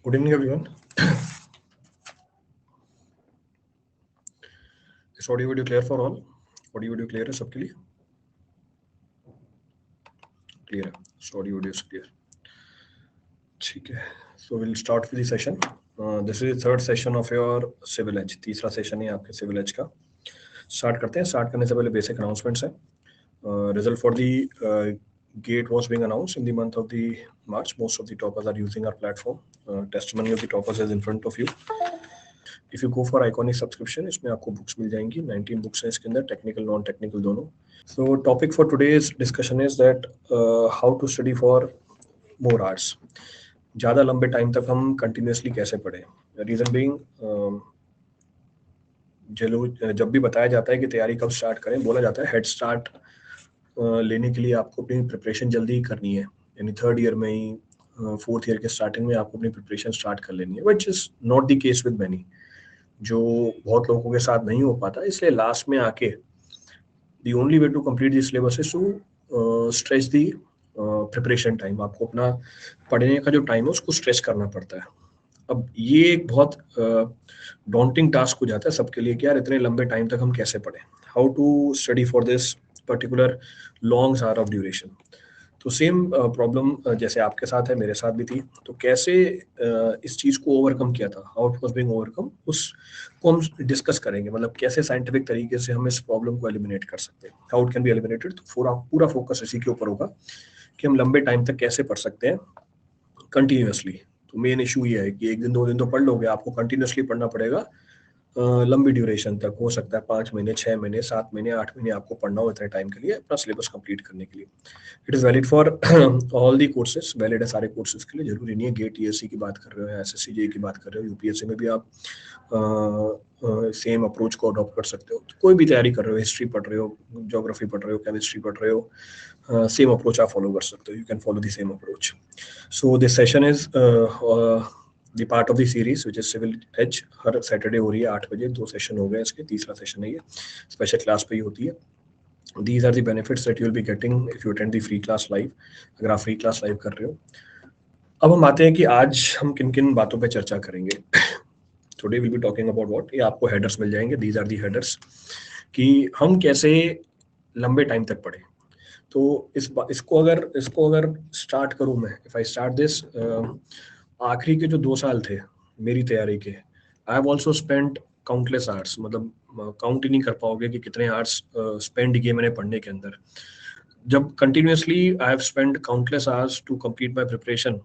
Good evening, everyone. Is audio video clear for all? Audio video clear है सबके लिए? Clear है. So audio video is clear. ठीक है. So we'll start with the session. This is the third session of your civil edge. तीसरा session है आपके civil edge का. स्टार्ट करते हैं. स्टार्ट करने से पहले बेसिक अनाउंसमेंट्स है. Result for the gate was being announced in the month of the March. Most of the toppers are using our platform. Testimony of the toppers is in front of you. If you go for Iconic subscription, इसमें आपको books मिल जाएंगी. 19 books हैं इसके अंदर, technical non technical दोनों. So topic for today's discussion is that how to study for more hours. ज़्यादा लंबे time तक हम कंटिन्यूसली कैसे पढ़ें. रीजन बीइंग जब भी बताया जाता है कि तैयारी कब स्टार्ट करें, बोला जाता है हेड स्टार्ट लेने के लिए आपको अपनी प्रिपरेशन जल्दी ही करनी है. यानी थर्ड ईयर में ही, फोर्थ ईयर के स्टार्टिंग में आपको अपनी प्रिपरेशन स्टार्ट कर लेनी है, which is not the case with many. जो बहुत लोगों के साथ नहीं हो पाता, इसलिए लास्ट में आके the only way to complete this syllabus is to stretch the preparation time. आपको अपना पढ़ने का जो टाइम है उसको स्ट्रेच करना पड़ता है. अब ये एक बहुत डॉन्टिंग टास्क हो जाता है सबके लिए कि यार इतने लंबे टाइम तक हम कैसे पढ़ें. How to study for this particular long hour of duration. तो सेम प्रॉब्लम जैसे आपके साथ है, मेरे साथ भी थी. तो कैसे इस चीज़ को ओवरकम किया था, how it was being overcome, उसको हम डिस्कस करेंगे. मतलब कैसे साइंटिफिक तरीके से हम इस प्रॉब्लम को एलिमिनेट कर सकते हैं, how it can be eliminated. तो पूरा फोकस इसी के ऊपर होगा कि हम लंबे टाइम तक कैसे पढ़ सकते हैं कंटिन्यूसली. तो मेन इशू ये है कि एक दिन दो दिन तो पढ़ लोगे, आपको कंटिन्यूसली पढ़ना पड़ेगा लंबी ड्यूरेशन तक. हो सकता है 5 महीने, 6 महीने, 7 महीने, 8 महीने आपको पढ़ना हो इतने टाइम के लिए अपना सिलेबस कंप्लीट करने के लिए. It is valid for all the courses. Valid है सारे कोर्सेज के लिए. जरूरी नहीं है गेट टीएससी की बात कर रहे हो या एसएससी जेईई की बात कर रहे हो, यूपीएससी में भी आप सेम अप्रोच को अडॉप्ट कर सकते हो. तो कोई भी तैयारी कर रहे हो, हिस्ट्री पढ़ रहे हो, ज्योग्राफी पढ़ रहे हो, केमिस्ट्री पढ़ रहे हो, सेम अप्रोच आप फॉलो कर सकते हो. You can follow the same approach. So this session is the part of the series which is civil edge. हर सैटरडे हो रही है 8 बजे. 2 सेशन हो गए इसके, तीसरा सेशन है ये. स्पेशल क्लास पे ही होती है. These are the benefits that you will be getting if you attend the free class live. अगर आप फ्री क्लास लाइव कर रहे हो. अब हम आते हैं कि आज हम किन किन बातों पे चर्चा करेंगे. Today we'll be talking about what. ये आपको हेडर्स मिल जाएंगे. These are the headers कि हम कैसे लंबे टाइम तक पढ़ें. तो इसको अगर स्टार्ट करूं मैं, if I start this, आखिरी के जो 2 साल थे मेरी तैयारी के, I have also spent countless hours. मतलब काउंट ही नहीं कर पाओगे कि कितने आवर्स स्पेंड किए मैंने पढ़ने के अंदर. जब continuously I have spend countless hours to complete my preparation.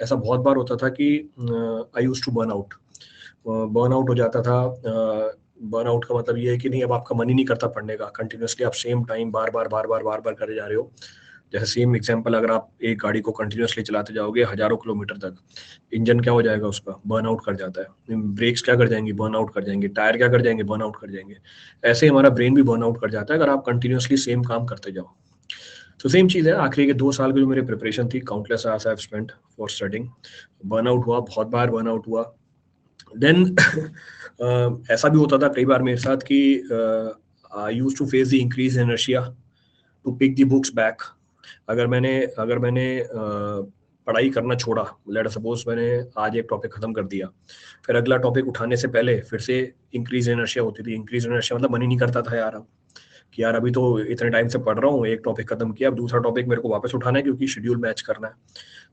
ऐसा बहुत बार होता था कि I used to burn out हो जाता था. बर्न आउट का मतलब ये है कि नहीं, अब आपका मन ही नहीं करता पढ़ने का. कंटिन्यूसली आप सेम टाइम बार बार करे जा रहे हो. जैसे सेम एग्जांपल, अगर आप एक गाड़ी को कंटिन्यूसली चलाते जाओगे हजारों किलोमीटर तक, इंजन क्या हो जाएगा उसका, बर्न आउट कर जाता है. ब्रेक्स क्या कर जाएंगी, बर्न आउट कर जाएंगे. टायर क्या कर जाएंगे, बर्न आउट कर जाएंगे. ऐसे ही हमारा ब्रेन भी बर्न आउट कर जाता है अगर आप कंटिन्यूसली सेम काम करते जाओ. तो सेम चीज़ है. आखिरी के 2 साल की जो मेरी प्रिपरेशन थी, countless hours I have spent for studying. Burn out हुआ, बहुत बार बर्न आउट हुआ. देन ऐसा भी होता था कई बार मेरे साथ कि I used to face the increase in inertia to pick the books back. अगर मैंने पढ़ाई करना छोड़ा, लेट सपोज मैंने आज एक टॉपिक खत्म कर दिया, फिर अगला टॉपिक उठाने से पहले फिर से इंक्रीज इनर्शिया होती थी. इंक्रीज इनर्शिया मतलब मन ही नहीं करता था यार, अब कि यार अभी तो इतने टाइम से पढ़ रहा हूँ, एक टॉपिक खत्म किया, अब दूसरा टॉपिक मेरे को वापस उठाना है क्योंकि शेड्यूल मैच करना है.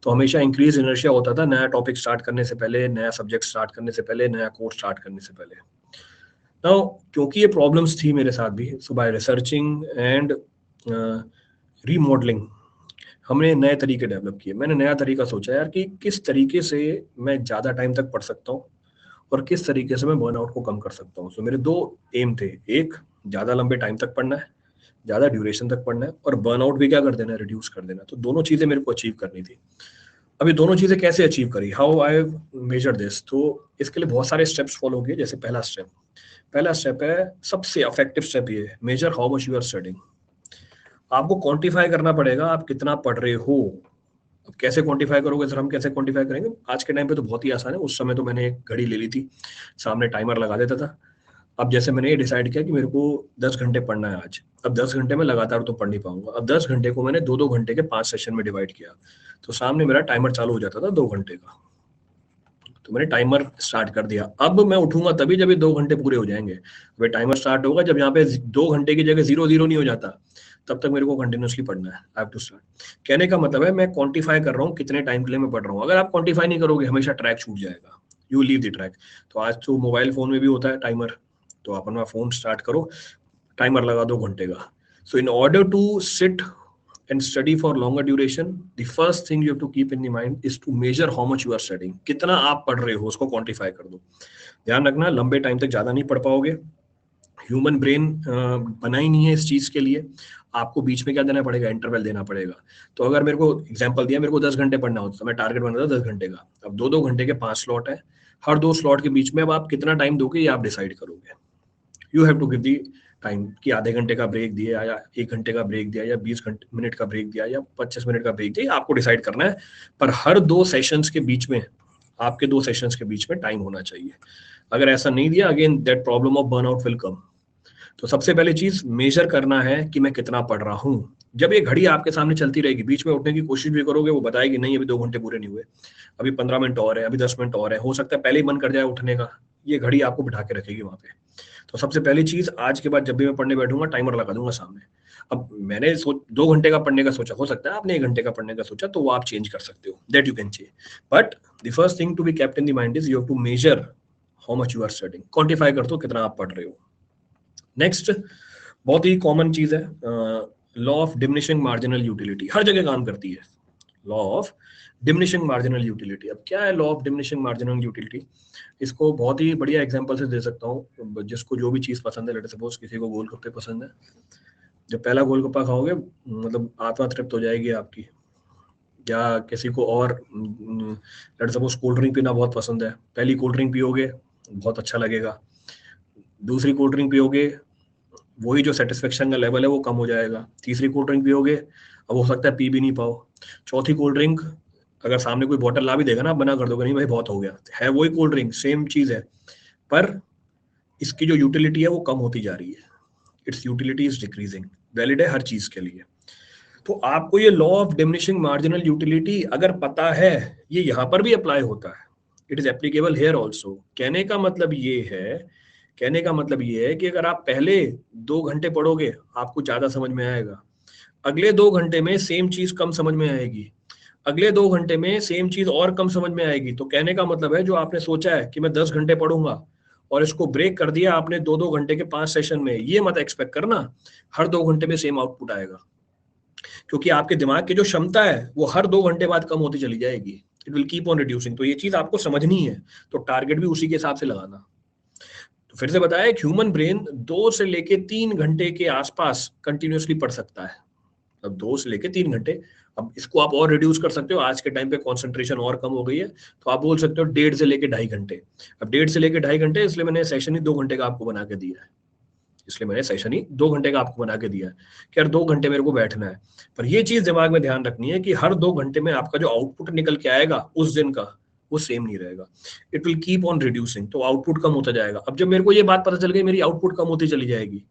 तो हमेशा इंक्रीज इनर्शिया होता था नया टॉपिक स्टार्ट करने से पहले, नया सब्जेक्ट स्टार्ट करने से पहले, नया कोर्स स्टार्ट करने से पहले. नाउ क्योंकि ये प्रॉब्लम्स थी मेरे साथ भी, सो बाय रिसर्चिंग एंड रीमॉडलिंग हमने नए तरीके डेवलप किए. मैंने नया तरीका सोचा यार कि किस तरीके से मैं ज़्यादा टाइम तक पढ़ सकता हूँ और किस तरीके से मैं बर्नआउट को कम कर सकता हूँ. सो मेरे 2 एम थे. एक, ज़्यादा लंबे टाइम तक पढ़ना है, ज़्यादा ड्यूरेशन तक पढ़ना है, और बर्नआउट भी क्या कर देना है, रिड्यूस कर देना. तो दोनों चीज़ें मेरे को अचीव करनी थी. अभी दोनों चीज़ें कैसे अचीव करी, हाउ आई मेजर दिस. तो इसके लिए बहुत सारे स्टेप्स फॉलो किए. जैसे पहला स्टेप है, सबसे इफेक्टिव स्टेप ये, measure how much you are studying. आपको क्वांटिफाई करना पड़ेगा आप कितना पढ़ रहे हो. अब कैसे क्वांटिफाई करोगे सर, हम कैसे क्वांटिफाई करेंगे. आज के टाइम पे तो बहुत ही आसान है. उस समय तो मैंने एक घड़ी ले ली थी, सामने टाइमर लगा देता था. अब जैसे मैंने ये डिसाइड किया कि मेरे को 10 घंटे पढ़ना है आज. अब 10 घंटे में लगातार तो पढ़ नहीं पाऊंगा. अब 10 घंटे को मैंने 2-2 घंटे के 5 सेशन में डिवाइड किया. तो सामने मेरा टाइमर चालू हो जाता था 2 घंटे का. तो मैंने टाइमर स्टार्ट कर दिया। अब मैं उठूंगा तभी जब ये 2 घंटे पूरे हो जाएंगे। अब टाइमर स्टार्ट होगा जब यहाँ पे 2 घंटे की जगह 0 नहीं हो जाता, तब तक मेरे को कंटिन्यूसली पढ़ना है। I have to start. कहने का मतलब है मैं क्वांटिफाई कर रहा हूँ कितने टाइम के लिए मैं पढ़ रहा हूँ। अगर आप क्वांटिफाई नहीं करोगे हमेशा ट्रैक छूट जाएगा, यू लीव द ट्रैक। तो आज तो मोबाइल फोन में भी होता है टाइमर, तो अपना फोन स्टार्ट करो, टाइमर लगा 2 घंटे का। So in order to sit and study for longer duration, the first thing you have to keep in the mind is to measure how much you are studying. कितना आप पढ़ रहे हो उसको क्वांटिफाई कर दो। ध्यान रखना लंबे टाइम तक ज्यादा नहीं पढ़ पाओगे। ह्यूमन ब्रेन बना ही नहीं है इस चीज के लिए। आपको बीच में क्या देना पड़ेगा, इंटरवल देना पड़ेगा। तो अगर मेरे को एग्जांपल दिया, मेरे को 10 घंटे पढ़ना होता तो मैं टारगेट बना था 10 घंटे का। अब 2-2 घंटे के 5 स्लॉट है, हर 2 स्लॉट के बीच में अब आप कितना टाइम दोगे ये आप डिसाइड करोगे। You have to give the time कि आधे घंटे का ब्रेक दिया या 1 घंटे का ब्रेक दिया या 20 मिनट का ब्रेक दिया या 25 मिनट का ब्रेक दिया, आपको डिसाइड करना है। पर हर 2 सेशंस के बीच में, आपके 2 सेशंस के बीच में टाइम होना चाहिए। अगर ऐसा नहीं दिया, again that problem of burnout will come. तो सबसे पहले चीज मेजर करना है कि मैं कितना पढ़ रहा हूँ। जब ये घड़ी आपके सामने चलती रहेगी, बीच में उठने की कोशिश भी करोगे, वो बताएगी नहीं अभी 2 घंटे पूरे नहीं हुए, अभी 15 मिनट और है, अभी 10 मिनट और है, हो सकता है पहले ही मन कर जाए उठने का। ये घड़ी आपको बिठा के रखेगी वहां पे। तो सबसे पहली चीज, आज के बाद जब भी मैं पढ़ने बैठूंगा टाइमर लगा दूंगा सामने। अब मैंने 2 घंटे का पढ़ने का सोचा, हो सकता है आपने 1 घंटे का पढ़ने का सोचा, तो वो आप चेंज कर सकते हो, that you can change. But the first thing to be kept in the mind is you have to measure how much you are studying. Quantify कर दो कितना आप पढ़ रहे हो। नेक्स्ट बहुत ही कॉमन चीज है, law of diminishing marginal utility, हर जगह काम करती है। Law of diminishing marginal utility. अब क्या है law of diminishing marginal utility? इसको बहुत ही बढ़िया एग्जांपल से दे सकता हूँ। जिसको जो भी चीज पसंद है, लेट सपोज किसी को गोलगप्पे पसंद है, जब पहला गोलगप्पा खाओगे मतलब आत्मा तृप्त हो जाएगी आपकी। या किसी को और लेट सपोज कोल्ड ड्रिंक पीना बहुत पसंद है, पहली कोल्ड ड्रिंक पियोगे बहुत अच्छा लगेगा, दूसरी कोल्ड ड्रिंक पियोगे वही जो सेटिस्फेक्शन का लेवल है वो कम हो जाएगा, तीसरी कोल्ड ड्रिंक पियोगे अब हो सकता है पी भी नहीं पाओ, चौथी कोल्ड ड्रिंक अगर सामने कोई बॉटल ला भी देगा ना, आप मना कर दोगे नहीं भाई बहुत हो गया, है वही कोल्ड ड्रिंक, सेम चीज है, पर इसकी जो यूटिलिटी है वो कम होती जा रही है। It's utility is decreasing. Valid है हर चीज के लिए। तो आपको ये law of diminishing marginal utility अगर पता है, ये यहाँ पर भी अप्लाई होता है, it is applicable here also. कहने का मतलब ये है कि अगर आप पहले 2 घंटे पढ़ोगे आपको ज्यादा समझ में आएगा, अगले 2 घंटे में सेम चीज कम समझ में आएगी, अगले 2 घंटे में सेम चीज और कम समझ में आएगी। तो कहने का मतलब है जो आपने सोचा है कि मैं 10 घंटे पढ़ूंगा और इसको ब्रेक कर दिया आपने 2-2 घंटे के 5 सेशन में, ये मत एक्सपेक्ट करना हर 2 घंटे में सेम आउटपुट आएगा, क्योंकि आपके दिमाग की जो क्षमता है वो हर 2 घंटे बाद कम होती चली जाएगी। It will keep on reducing. तो ये चीज आपको समझनी है, तो टारगेट भी उसी के हिसाब से लगाना। तो फिर से बताया, ह्यूमन ब्रेन 2 से लेके 3 घंटे के आसपास कंटिन्यूअसली पढ़ सकता है। अब 2 से लेके 3 घंटे, अब इसको आप और रिड्यूस कर सकते हो, आज के टाइम पे कंसंट्रेशन और कम हो गई है, तो आप बोल सकते हो 1.5 से लेके 2.5 घंटे। अब 1.5 से लेके 2.5 घंटे, इसलिए मैंने सेशन ही 2 घंटे का आपको बना के दिया है, इसलिए मैंने सेशन ही 2 घंटे का आपको बना के दिया है कि यार 2 घंटे मेरे को बैठना है। पर ये चीज दिमाग में ध्यान रखनी है कि हर 2 घंटे में आपका जो आउटपुट निकल के आएगा उस दिन का, वो सेम नहीं रहेगा। It will keep on reducing, तो आउटपुट कम होता जाएगा। अब जब मेरे को ये बात पता चल गई मेरी आउटपुट कम होती चली जाएगी,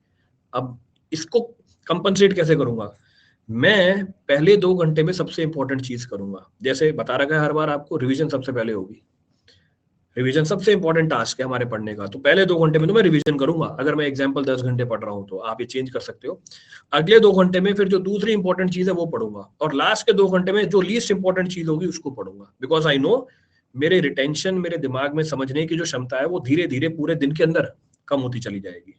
अब इसको कंपनसेट कैसे करूंगा? मैं पहले 2 घंटे में सबसे इंपॉर्टेंट चीज करूंगा, जैसे बता रखा है हर बार आपको, रिवीजन सबसे पहले होगी। रिवीजन सबसे इंपॉर्टेंट टास्क है हमारे पढ़ने का, तो पहले 2 घंटे में तो मैं रिवीजन करूंगा। अगर मैं एग्जांपल 10 घंटे पढ़ रहा हूं तो आप ये चेंज कर सकते हो। अगले 2 घंटे में फिर जो दूसरी इंपॉर्टेंट चीज है वो पढ़ूंगा, और लास्ट के 2 घंटे में जो लीस्ट इंपॉर्टेंट चीज होगी उसको पढ़ूंगा। बिकॉज आई नो मेरे रिटेंशन, मेरे दिमाग में समझने की जो क्षमता है वो धीरे धीरे पूरे दिन के अंदर कम होती चली जाएगी।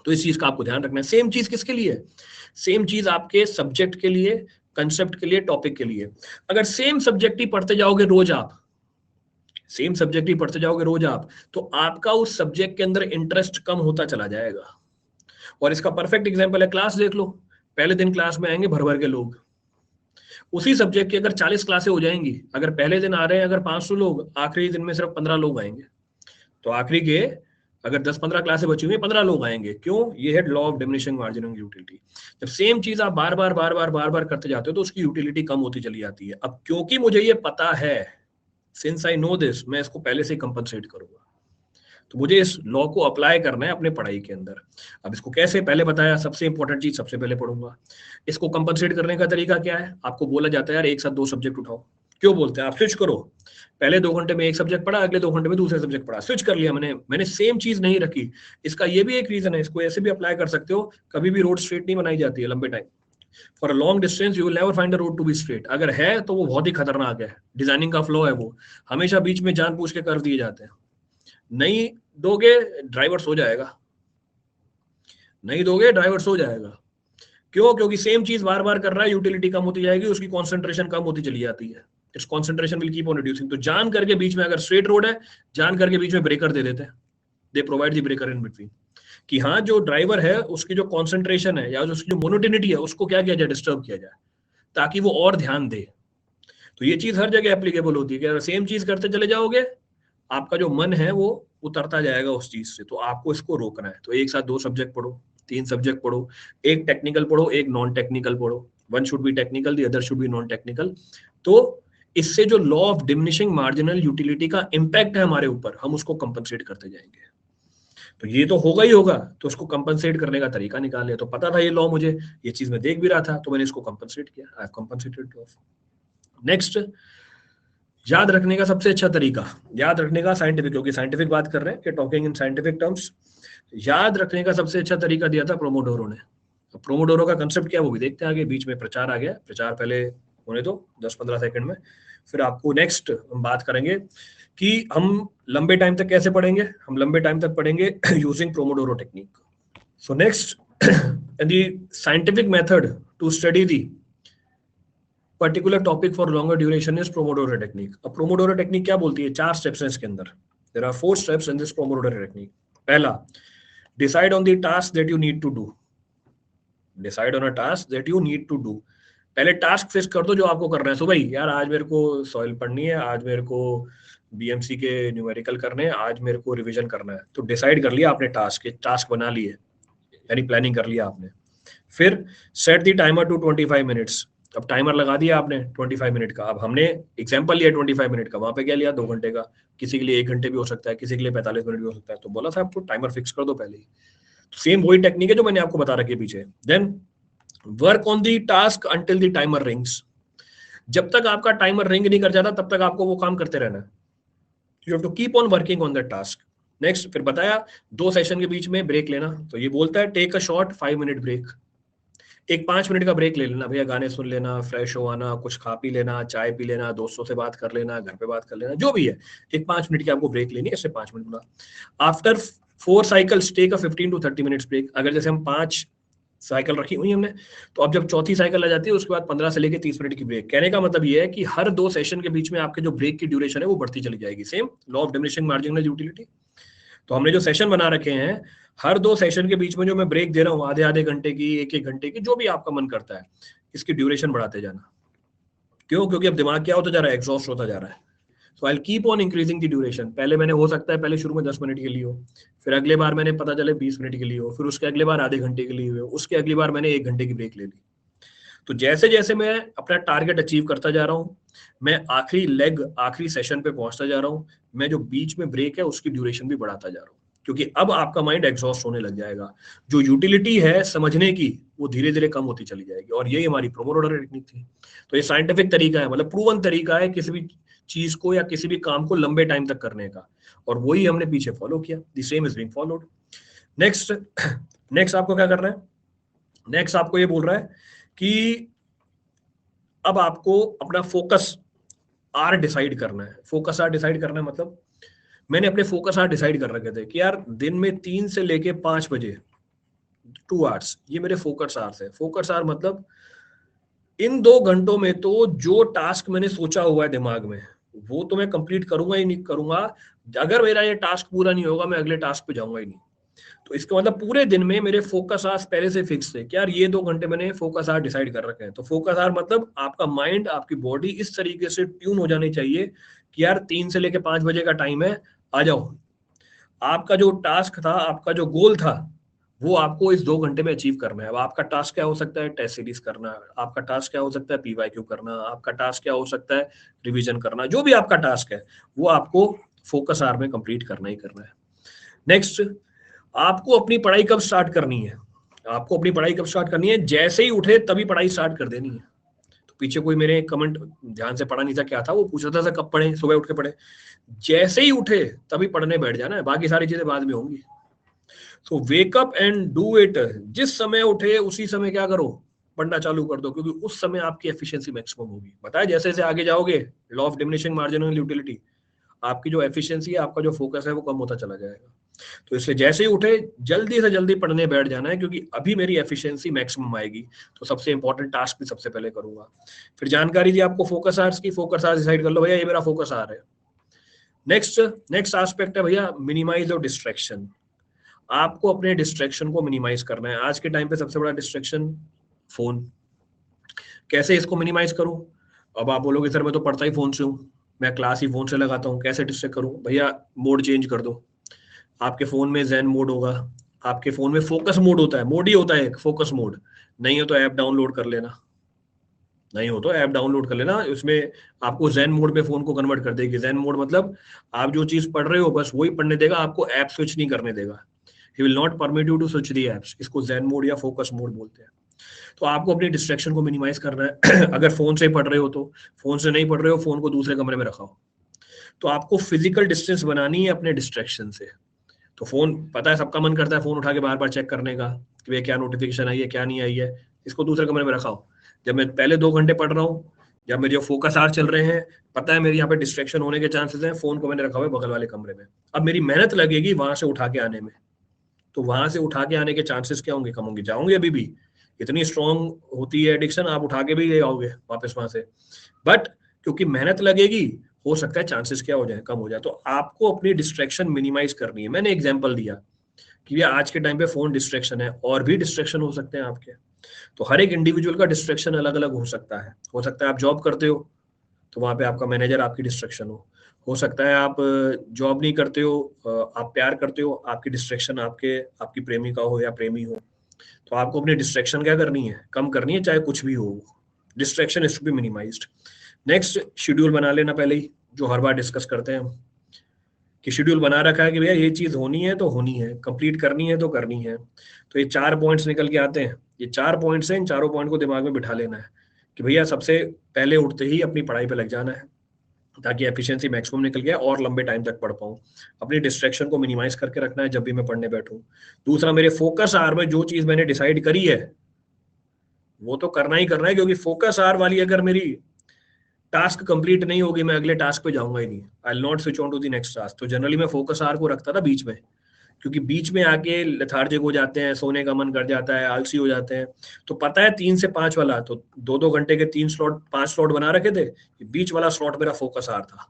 तो इस चीज का आपको ध्यान रखना है। सेम चीज किसके लिए? सेम चीज आपके सब्जेक्ट के लिए, कंसेप्ट के लिए, टॉपिक के लिए। अगर सेम सब्जेक्ट ही पढ़ते जाओगे रोज आप, सेम सब्जेक्ट ही पढ़ते जाओगे रोज आप, तो आपका उस सब्जेक्ट के अंदर इंटरेस्ट कम होता चला जाएगा। और इसका परफेक्ट एग्जांपल है, क्लास देख लो। पहले दिन क्लास में आएंगे भर भर के लोग, उसी सब्जेक्ट की अगर 40 क्लासें हो जाएंगी, अगर पहले दिन आ रहे हैं अगर 500 लोग, आखिरी दिन में सिर्फ 15 लोग आएंगे, तो आखिरी के अगर 10-15 क्लासें बची हुई 15 लोग आएंगे। क्यों? ये है law of diminishing marginal utility. जब सेम चीज आप बार बार करते जाते हो तो उसकी यूटिलिटी कम होती चली जाती है। अब क्योंकि मुझे ये पता है, सिंस आई नो दिस, मैं इसको पहले से कंपनसेट करूंगा, तो मुझे इस लॉ को अप्लाई करना है अपने पढ़ाई के अंदर। अब इसको कैसे? पहले बताया, सबसे इंपॉर्टेंट चीज सबसे पहले पढ़ूंगा। इसको कंपनसेट करने का तरीका क्या है? आपको बोला जाता है यार एक साथ 2 सब्जेक्ट उठाओ, क्यों बोलते हैं? आप स्विच करो, पहले 2 घंटे में एक सब्जेक्ट पढ़ा, अगले 2 घंटे में दूसरे सब्जेक्ट पढ़ा, स्विच कर लिया मैंने सेम चीज नहीं रखी। इसका ये भी एक रीजन है, इसको ऐसे भी अप्लाई कर सकते हो, कभी भी रोड स्ट्रेट नहीं बनाई जाती है लंबे time. For a long distance you will never find a road to be straight, अगर है तो वो बहुत ही खतरनाक है, डिजाइनिंग का फ्लो है वो, हमेशा बीच में जानबूझ के कर दिए जाते हैं। नहीं दोगे ड्राइवर सो जाएगा, नहीं दोगे ड्राइवर सो जाएगा। क्यों? क्योंकि सेम चीज बार बार कर रहा है, यूटिलिटी कम होती जाएगी, उसकी कॉन्सेंट्रेशन कम होती चली जाती है, it's concentration will keep on reducing. तो जान करके बीच में, अगर स्ट्रेट रोड है, जान करके बीच में ब्रेकर दे देते हैं, they provide the breaker in between, कि हाँ जो ड्राइवर है उसकी जो कॉन्सेंट्रेशन है या जो उसकी जो मोनोटिनिटी है उसको क्या किया जाए, डिस्टर्ब किया जाए, ताकि वो और ध्यान दे। तो ये चीज हर जगह एप्लीकेबल होती है कि अगर सेम चीज करते चले जाओगे, आपका जो मन है वो उतरता जाएगा उस चीज से। तो आपको इसको रोकना है। तो एक साथ 2 सब्जेक्ट पढ़ो, 3 सब्जेक्ट पढ़ो, एक टेक्निकल पढ़ो, एक नॉन टेक्निकल पढ़ो, one should be technical, the other should be non technical. तो इससे जो law of diminishing marginal utility का इम्पैक्ट है हमारे ऊपर, हम उसको कंपनसेट करते जाएंगे। तो ये तो होगा ही होगा, तो उसको कंपनसेट करने का तरीका निकाल लिया। तो पता था ये लॉ, मुझे ये चीज मैं देख भी रहा था, तो मैंने इसको कंपनसेट किया, I have compensated law. Next, याद रखने का सबसे अच्छा तरीका, याद रखने का साइंटिफिक, क्योंकि साइंटिफिक बात कर रहे हैं कि टॉकिंग इन साइंटिफिक टर्म्स, याद रखने का सबसे अच्छा तरीका दिया था प्रोमोडोरो ने। तो प्रोमोडोरो का कंसेप्ट क्या है वो भी देखते हैं आगे। बीच में प्रचार आ गया, प्रचार पहले होने दो 10-15 सेकंड में, फिर आपको नेक्स्ट हम बात करेंगे कि हम लंबे टाइम तक कैसे पढ़ेंगे। हम लंबे टाइम तक पढ़ेंगे using pomodoro technique. So next, the scientific method to study the particular topic for longer duration is pomodoro technique. अब प्रोमोडोरो टेक्निक क्या बोलती है? 4 स्टेप्स हैं इसके अंदर। There are 4 steps in this pomodoro technique. पहला, decide on the task that you need to do. Decide on a task that you need to do. पहले task fix कर दो जो आपको करना है। सो भाई यार आज मेरे को सॉइल पढ़नी है, आज मेरे को बीएमसी के न्यूमेरिकल करने हैं, आज मेरे को रिवीजन करना है। तो डिसाइड कर लिया आपने, टास्क बना लिए, यानी प्लानिंग कर लिया आपने। फिर set the timer to 25 minutes. अब टाइमर लगा दिया आपने 25 मिनट का। अब हमने एग्जांपल लिया 25 मिनट का, वहां पे क्या लिया 2 घंटे का, किसी के लिए 1 घंटे भी हो सकता है, किसी के लिए 45 मिनट भी हो सकता है। तो बोला था आपको टाइमर फिक्स कर दो पहले ही। सेम वही टेक्निक है जो मैंने आपको बता रखी है पीछे। Then work on the task until the timer rings. जब तक आपका टाइमर रिंग नहीं कर जाता तब तक आपको वो काम करते रहना है। You have to keep on working on that task. Next, फिर बताया 2 सेशन के बीच में ब्रेक लेना। तो ये बोलता है take a short 5 minute break. एक 5 मिनट का ब्रेक ले लेना भैया, गाने सुन लेना, फ्रेश हो आना, कुछ खा पी लेना, चाय पी लेना, दोस्तों से बात कर लेना, घर पे बात कर लेना, जो भी है, एक 5 मिनट की आपको ब्रेक लेनी है। इससे 5 मिनट बोला। After 4 cycles take a 15 to 30 minutes break. अगर जैसे हम 5 साइकिल रखी हुई हमने, तो अब जब चौथी साइकिल आ जाती है उसके बाद 15 से लेकर 30 मिनट की ब्रेक। कहने का मतलब ये है कि हर 2 सेशन के बीच में आपके जो ब्रेक की ड्यूरेशन है वो बढ़ती चली जाएगी। Same law of diminishing marginal utility. तो हमने जो सेशन बना रखे हैं, हर 2 सेशन के बीच में जो मैं ब्रेक दे रहा हूँ, आधे आधे घंटे की, 1-1 घंटे की, जो भी आपका मन करता है, इसकी ड्यूरेशन बढ़ाते जाना। क्यों? क्योंकि अब दिमाग क्या होता जा रहा है, एग्जॉस्ट होता जा रहा है। So I keep on increasing the duration. पहले मैंने, हो सकता है पहले शुरू में 10 मिनट के लिए हो, फिर अगले बार मैंने पता चले 20 मिनट के लिए हो, फिर उसके अगले बार आधे घंटे के लिए हो, उसके अगली बार मैंने 1 घंटे की ब्रेक ले ली। तो जैसे जैसे मैं अपना टारगेट अचीव करता जा रहा हूँ, मैं आखिरी लेग, आखिरी सेशन पे पहुंचता जा रहा हूँ, मैं जो बीच में ब्रेक है उसकी ड्यूरेशन भी बढ़ाता जा रहा हूँ, क्योंकि अब आपका माइंड एग्जॉस्ट होने लग जाएगा। जो यूटिलिटी है समझने की, वो धीरे धीरे कम होती चली जाएगी। और यही हमारी प्रोमोडोरो टेक्निक थी। तो ये साइंटिफिक तरीका है, मतलब प्रूवन तरीका है किसी भी चीज को या किसी भी काम को लंबे टाइम तक करने का, और वही हमने पीछे फॉलो किया। The same is being followed. Next, next आपको क्या करना है? नेक्स्ट आपको ये बोल रहा है कि अब आपको अपना फोकस आर डिसाइड करना है। फोकस आर डिसाइड करना है मतलब, मैंने अपने फोकस आर डिसाइड कर रखे थे कि यार दिन में 3 से लेके 5 बजे 2 आवर्स, ये मेरे फोकस आवर्स है। फोकस आवर मतलब इन 2 घंटों में तो जो टास्क मैंने सोचा हुआ है दिमाग में, वो तो मैं कंप्लीट करूंगा ही नहीं करूंगा। अगर मेरा ये टास्क पूरा नहीं होगा, मैं अगले टास्क पे जाऊंगा ही नहीं। तो इसका मतलब पूरे दिन में मेरे फोकस आवर्स पहले से फिक्स थे कि यार ये 2 घंटे मैंने फोकस आवर डिसाइड कर रखे हैं। तो फोकस आवर मतलब आपका माइंड, आपकी बॉडी इस तरीके से ट्यून हो जानी चाहिए कि यार 3 से लेके 5 बजे का टाइम है, आ जाओ। आपका जो टास्क था, आपका जो गोल था, वो आपको इस 2 घंटे में अचीव करना है। अब आपका टास्क क्या हो सकता है? टेस्ट सीरीज करना, आपका टास्क क्या हो सकता है? पीवाईक्यू करना, आपका टास्क क्या हो सकता है? रिवीजन करना, जो भी आपका टास्क है वो आपको फोकस आवर में कंप्लीट करना ही करना है। नेक्स्ट, आपको अपनी पढ़ाई कब स्टार्ट करनी है? आपको अपनी पढ़ाई कब स्टार्ट करनी है? जैसे ही उठे तभी पढ़ाई स्टार्ट कर देनी है। तो पीछे कोई मेरे कमेंट ध्यान से पढ़ा नहीं था, क्या था वो पूछ रहा था कब पढ़े, सुबह उठ के पढ़े। जैसे ही उठे तभी पढ़ने बैठ जाना है, बाकी सारी चीजें बाद में होंगी। So wake up and do it. जिस समय उठे उसी समय क्या करो, पढ़ना चालू कर दो, क्योंकि उस समय आपकी एफिशिएंसी मैक्सिमम होगी। बताया जैसे जैसे आगे जाओगे, law of diminishing marginal utility, आपकी जो एफिशिएंसी है, आपका जो फोकस है वो कम होता चला जाएगा। तो इसलिए जैसे ही उठे जल्दी से जल्दी पढ़ने बैठ जाना है, क्योंकि अभी मेरी एफिशिएंसी मैक्सिमम आएगी, तो सबसे इंपॉर्टेंट टास्क भी सबसे पहले करूंगा। फिर जानकारी दी आपको फोकस आवर्स की, फोकस आवर्स डिसाइड कर लो भैया ये मेरा फोकस आवर है। नेक्स्ट एस्पेक्ट है भैया मिनिमाइज और डिस्ट्रैक्शन। आपको अपने डिस्ट्रैक्शन को मिनिमाइज करना है। आज के टाइम पे सबसे बड़ा डिस्ट्रैक्शन फोन। कैसे इसको मिनिमाइज करूं? अब आप बोलोगे सर मैं तो पढ़ता ही फोन से हूँ, मैं क्लास ही फोन से लगाता हूँ, कैसे डिस्ट्रैक्ट करूं? भैया मोड चेंज कर दो। आपके फोन में ज़ेन मोड होगा, आपके फोन में फोकस मोड होता है, मोड ही होता है एक फोकस मोड। नहीं हो तो ऐप डाउनलोड कर लेना, नहीं हो तो ऐप डाउनलोड कर लेना, उसमें आपको ज़ेन मोड में फोन को कन्वर्ट कर देगी। ज़ेन मोड मतलब आप जो चीज पढ़ रहे हो बस वही पढ़ने देगा, आपको ऐप स्विच नहीं करने देगा। He will not permit you to switch the apps. इसको ज़ेन मोड या फोकस मोड बोलते हैं। तो आपको अपनी डिस्ट्रैक्शन को मिनिमाइज करना है। अगर फोन से पढ़ रहे हो तो, फोन से नहीं पढ़ रहे हो फोन को दूसरे कमरे में रखाओ। तो आपको फिजिकल डिस्टेंस बनानी है अपने डिस्ट्रैक्शन से। तो फोन, पता है सबका मन करता है फोन उठा के बार बार चेक करने का कि भैया क्या नोटिफिकेशन आई है क्या नहीं आई है। इसको दूसरे कमरे में रखाओ। जब मैं पहले 2 घंटे पढ़ रहा हूँ, जब मेरे फोकस आवर चल रहे हैं, पता है मेरे यहाँ पे डिस्ट्रैक्शन होने के चांसेस हैं, फोन को मैंने रखा हुआ है बगल वाले कमरे में। अब मेरी मेहनत लगेगी वहां से उठा के आने में, तो वहां से उठा के आने के चांसेस क्या होंगे? कम होंगे। जाओगे अभी भी, इतनी स्ट्रांग होती है एडिक्शन, आप उठा के भी ले आओगे वापस वहां से, बट क्योंकि मेहनत लगेगी, हो सकता है चांसेस क्या हो जाए, कम हो जाए। तो आपको अपनी डिस्ट्रैक्शन मिनिमाइज करनी है। मैंने एग्जांपल दिया कि ये आज के टाइम पे फोन डिस्ट्रैक्शन है, और भी डिस्ट्रैक्शन हो सकते हैं आपके। तो हर एक इंडिविजुअल का डिस्ट्रैक्शन अलग अलग हो सकता है। हो सकता है आप जॉब करते हो तो वहां पे आपका मैनेजर आपकी डिस्ट्रैक्शन हो सकता है आप जॉब नहीं करते हो, आप प्यार करते हो, आपकी डिस्ट्रैक्शन आपकी प्रेमिका हो या प्रेमी हो। तो आपको अपनी डिस्ट्रैक्शन क्या करनी है? कम करनी है, चाहे कुछ भी हो। Distraction is to be minimised. Next, schedule बना लेना पहले ही, जो हर बार डिस्कस करते हैं हम, कि शेड्यूल बना रखा है कि भैया ये चीज होनी है तो होनी है, कंप्लीट करनी है तो करनी है। तो ये 4 पॉइंट्स निकल के आते हैं। ये 4 पॉइंट्स हैं, इन चारों पॉइंट को दिमाग में बिठा लेना है कि भैया सबसे पहले उठते ही अपनी पढ़ाई पे लग जाना है, ताकि एफिशिएंसी मैक्सिमम निकल गया और लंबे टाइम तक पढ़ पाऊँ। अपनी डिस्ट्रैक्शन को मिनिमाइज करके रखना है जब भी मैं पढ़ने बैठूं। दूसरा, मेरे फोकस आवर में जो चीज मैंने डिसाइड करी है वो तो करना ही करना है, क्योंकि फोकस आवर वाली अगर मेरी टास्क कंप्लीट नहीं होगी, मैं अगले टास्क पे जाऊंगा ही नहीं। I will not switch on to the next task. तो जनरली मैं फोकस आवर को रखता था बीच में, क्योंकि बीच में आके लेथार्जिक हो जाते हैं, सोने का मन कर जाता है, आलसी हो जाते हैं। तो पता है 3 से 5 वाला, तो 2-2 घंटे के 3 स्लॉट 5 स्लॉट बना रखे थे। बीच वाला स्लॉट मेरा फोकस आवर था,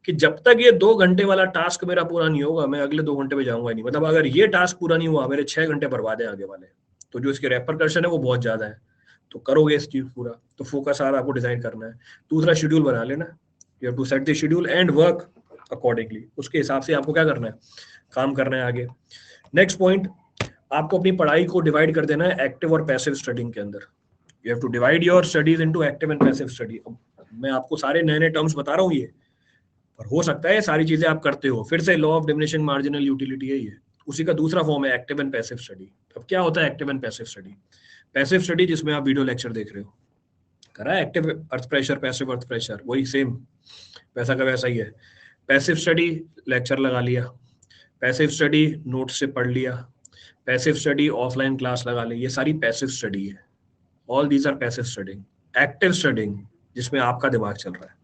कि जब तक ये 2 घंटे वाला टास्क मेरा पूरा नहीं होगा, मैं अगले 2 घंटे पे जाऊंगा ही नहीं। मतलब अगर ये टास्क पूरा नहीं हुआ, मेरे 6 घंटे बर्बाद है आगे वाले। तो जो इसके रेपरकशन है वो बहुत ज्यादा है। तो करोगे इस चीज पूरा, तो फोकस आवर आपको डिजाइन करना है। दूसरा, शेड्यूल बना लेना। You have to set the schedule and work accordingly. उसके हिसाब से आपको क्या करना है, काम करना है आगे। नेक्स्ट पॉइंट, आपको अपनी पढ़ाई को डिवाइड कर देना है एक्टिव और पैसिव स्टडिंग के अंदर। You have to divide your studies into active and passive study. मैं आपको सारे नए नए टर्म्स बता रहा हूँ ये, पर हो सकता है ये सारी चीजें आप करते हो। फिर से law of diminishing marginal utility है ये, उसी का दूसरा फॉर्म है एक्टिव एंड पैसिव स्टडी। अब क्या होता है active and passive study? Passive study जिसमें आप वीडियो लेक्चर देख रहे हो, करा है active earth pressure, passive earth pressure, वही सेम वैसा का वैसा ही है। पैसिव स्टडी लेक्चर लगा लिया, पैसिव स्टडी नोट से पढ़ लिया, पैसिव स्टडी ऑफलाइन क्लास लगा ली, ये सारी पैसिव स्टडी है। All these are passive studying. Active studying जिसमें आपका दिमाग चल रहा है।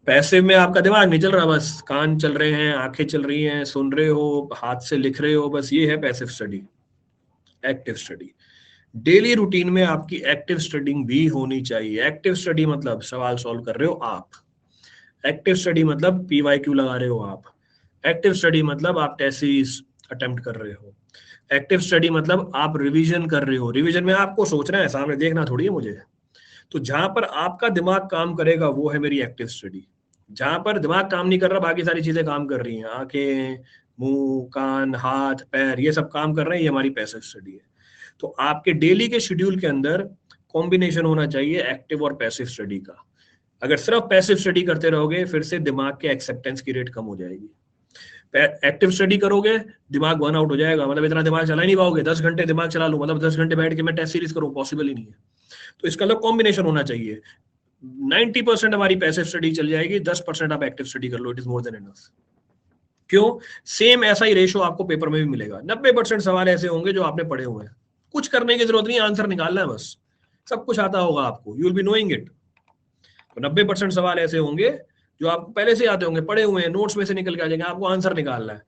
पैसिव में आपका दिमाग नहीं चल रहा, बस कान चल रहे हैं, आंखें चल रही हैं, सुन रहे हो, हाथ से लिख रहे हो, बस ये है passive study. Active study, daily routine में आपकी एक्टिव स्टडिंग भी होनी चाहिए। एक्टिव स्टडी मतलब सवाल सॉल्व कर रहे हो आप, एक्टिव स्टडी मतलब PYQ लगा रहे हो आप, एक्टिव स्टडी मतलब आप टेस्ट सीरीज अटेम्प्ट कर रहे हो, एक्टिव स्टडी मतलब आप रिवीजन कर रहे हो। रिवीजन में आपको सोचना है, सामने देखना थोड़ी है मुझे। तो जहां पर आपका दिमाग काम करेगा वो है मेरी एक्टिव स्टडी। जहां पर दिमाग काम नहीं कर रहा, बाकी सारी चीजें काम कर रही हैं, आंखें, मुंह, कान, हाथ, पैर, ये सब काम कर रहे हैं, ये हमारी पैसिव स्टडी है। तो आपके डेली के शेड्यूल के अंदर कॉम्बिनेशन होना चाहिए एक्टिव और पैसिव स्टडी का। अगर सिर्फ पैसिव स्टडी करते रहोगे, फिर से दिमाग के एक्सेप्टेंस की रेट कम हो जाएगी। एक्टिव स्टडी करोगे, दिमाग बर्न आउट हो जाएगा, मतलब इतना दिमाग चला ही नहीं पाओगे। 10 घंटे दिमाग चला लूं, मतलब 10 घंटे बैठ के मैं टेस्ट सीरीज करूं, पॉसिबल ही नहीं है। तो इसका मतलब कॉम्बिनेशन होना चाहिए। 90% हमारी पैसिव स्टडी चल जाएगी, 10% आप एक्टिव स्टडी कर लो, it is more than enough. क्यों? सेम ऐसा ही रेशो आपको पेपर में भी मिलेगा। 90% सवाल ऐसे होंगे जो आपने पढ़े हुए हैं, कुछ करने की जरूरत नहीं, आंसर निकालना है बस, सब कुछ आता होगा आपको, you will be knowing it. तो 90% सवाल ऐसे होंगे जो आपको पहले से आते होंगे, पढ़े हुए हैं, नोट्स में से निकल के आ जाएंगे, आपको आंसर निकालना है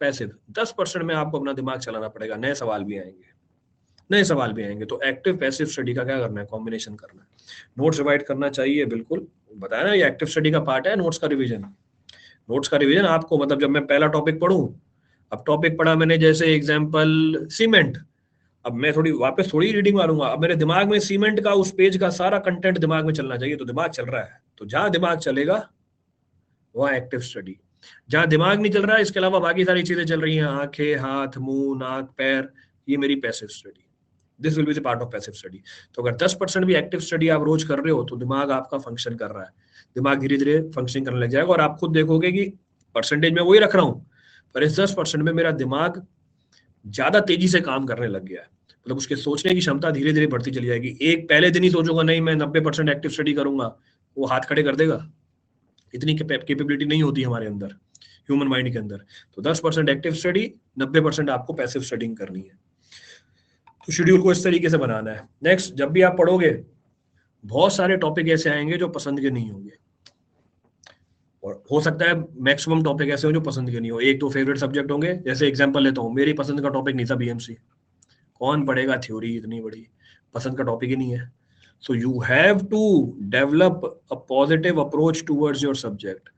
पैसिव। 10% में आपको अपना दिमाग चलाना पड़ेगा, नए सवाल भी आएंगे, नए सवाल भी आएंगे। तो एक्टिव पैसिव स्टडी का क्या करना है, कॉम्बिनेशन करना है। नोट्स डिवाइड करना चाहिए, बिल्कुल बताया ना, ये एक्टिव स्टडी का पार्ट है, नोट्स का रिवीजन। नोट्स का रिवीजन आपको मतलब जब मैं पहला टॉपिक पढ़ूं, अब टॉपिक पढ़ा मैंने जैसे एग्जांपल सीमेंट, अब मैं थोड़ी वापस थोड़ी रीडिंग मारूंगा, अब मेरे दिमाग में सीमेंट का उस पेज का सारा कंटेंट दिमाग में चलना चाहिए, तो दिमाग चल रहा है, तो जहां दिमाग चलेगा वहां एक्टिव स्टडी। जहां दिमाग नहीं चल रहा है, इसके अलावा बाकी सारी चीजें चल रही हैं, आंखें, हाथ, मुंह, नाक, पैर, ये मेरी passive study, this will be the part of passive study. तो अगर 10% भी एक्टिव स्टडी आप रोज कर रहे हो तो दिमाग आपका फंक्शन कर रहा है, दिमाग धीरे धीरे फंक्शनिंग करने लग जाएगा, और आप खुद देखोगे कि परसेंटेज में वही रख रहा हूँ, पर इस 10% में मेरा दिमाग ज्यादा तेजी से काम करने लग गया है, मतलब उसके सोचने की क्षमता धीरे धीरे बढ़ती चली जाएगी। एक पहले दिन ही सोचूंगा नहीं मैं 90% एक्टिव स्टडी करूंगा, वो हाथ खड़े कर देगा, इतनी कैपेबिलिटी नहीं होती हमारे अंदर, ह्यूमन माइंड के अंदर। तो 10% एक्टिव स्टडी, 90% आपको पैसिव स्टडिंग करनी है। तो शेड्यूल को इस तरीके से बनाना है। नेक्स्ट, जब भी आप पढ़ोगे बहुत सारे टॉपिक ऐसे आएंगे जो पसंद के नहीं होंगे, और हो सकता है मैक्सिमम टॉपिक ऐसे हो जो पसंद के नहीं हो, एक दो फेवरेट सब्जेक्ट होंगे। जैसे एग्जांपल लेता हूँ, मेरी पसंद का टॉपिक नहीं था बीएमसी, कौन पढ़ेगा थ्योरी इतनी बड़ी, पसंद का टॉपिक ही नहीं है। So you have to develop a positive approach towards your subject.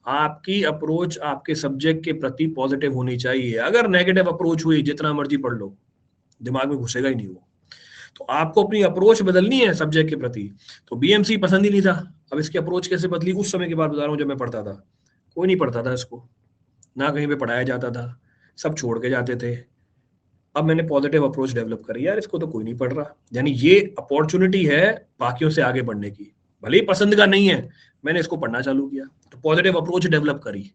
आपकी अप्रोच आपके सब्जेक्ट के प्रति पॉजिटिव होनी चाहिए। अगर नेगेटिव अप्रोच हुई, जितना मर्जी पढ़ लो, दिमाग में घुसेगा ही नहीं वो। तो आपको अपनी अप्रोच बदलनी है सब्जेक्ट के प्रति। तो बीएमसी पसंद ही नहीं था, अब इसकी अप्रोच कैसे बदली, उस समय की बात बता रहा हूँ जब मैं पढ़ता था, कोई नहीं पढ़ता था इसको, ना कहीं पे पढ़ाया जाता था, सब छोड़ के जाते थे। अब मैंने पॉजिटिव अप्रोच डेवलप करी, यार इसको तो कोई नहीं पढ़ रहा, यानी ये अपॉर्चुनिटी है बाकियों से आगे बढ़ने की, भले ही पसंद का नहीं है, मैंने इसको पढ़ना चालू किया, तो पॉजिटिव अप्रोच डेवलप करी।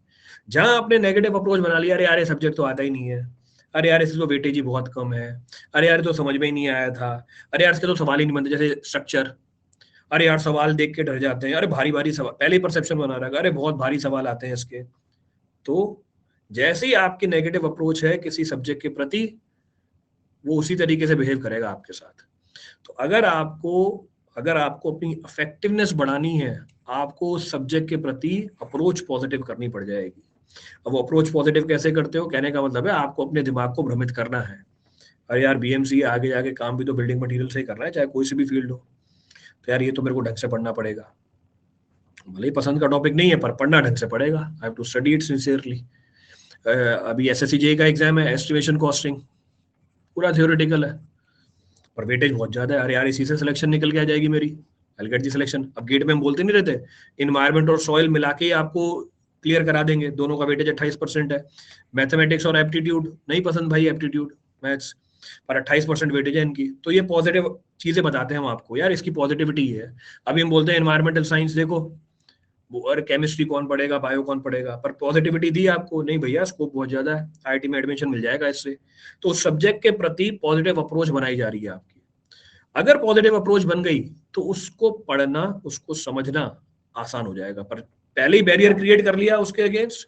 जहां आपने नेगेटिव अप्रोच बना लिया, अरे यार ये सब्जेक्ट तो आता ही नहीं है, अरे यार इसकी तो वेटेज ही बहुत कम है, अरे यार तो समझ में ही नहीं आया था, अरे यार इसके तो सवाल ही नहीं बनते, जैसे स्ट्रक्चर, अरे यार सवाल देख के डर जाते हैं, अरे भारी भारी सवाल, पहले ही परसेप्शन बना रखा, अरे बहुत भारी सवाल आते हैं इसके। तो जैसे ही आपकी नेगेटिव अप्रोच है किसी सब्जेक्ट के प्रति, वो उसी तरीके से बिहेव करेगा आपके साथ। तो अगर आपको अपनी इफेक्टिवनेस बढ़ानी है, आपको उस सब्जेक्ट के प्रति अप्रोच पॉजिटिव करनी पड़ जाएगी। अब वो अप्रोच पॉजिटिव कैसे करते हो, कहने का मतलब है आपको अपने दिमाग को भ्रमित करना है। अरे यार बीएमसी आगे जाके काम भी तो बिल्डिंग मटेरियल से ही करना है, चाहे कोई सी भी फील्ड हो, तो यार ये तो मेरे को ढंग से पढ़ना पड़ेगा, भले ही पसंद का टॉपिक नहीं है पर पढ़ना ढंग से पड़ेगा, I have to study it sincerely. अभी एसएससी जेईई का एग्जाम है, एस्टिमेशन कॉस्टिंग, पूरा थ्योरेटिकल है पर वेटेज बहुत ज्यादा है, अरे यार इसी से सिलेक्शन निकल के आ जाएगी मेरी, आई गेट दी सिलेक्शन। अब गेट में हम बोलते नहीं रहते, इन्वायरमेंट और सॉइल मिला के आपको क्लियर करा देंगे, दोनों का वेटेज 28% है। मैथमेटिक्स और एप्टीट्यूड नहीं पसंद भाई, एप्टीट्यूड मैथ्स, पर 28% वेटेज है इनकी। तो ये पॉजिटिव चीजें बताते हैं हम आपको, यार इसकी पॉजिटिविटी है। अभी हम बोलते हैं एनवायरमेंटल साइंस देखो, और केमिस्ट्री कौन पढ़ेगा, बायो कौन पढ़ेगा, पर पॉजिटिविटी दी आपको, नहीं भैया स्कोप बहुत ज्यादा है, आईआईटी में एडमिशन मिल जाएगा इससे। तो उस सब्जेक्ट के प्रति पॉजिटिव अप्रोच बनाई जा रही है आपकी। अगर पॉजिटिव अप्रोच बन गई तो उसको पढ़ना, उसको समझना आसान हो जाएगा, पर पहले ही बैरियर क्रिएट कर लिया उसके अगेंस्ट,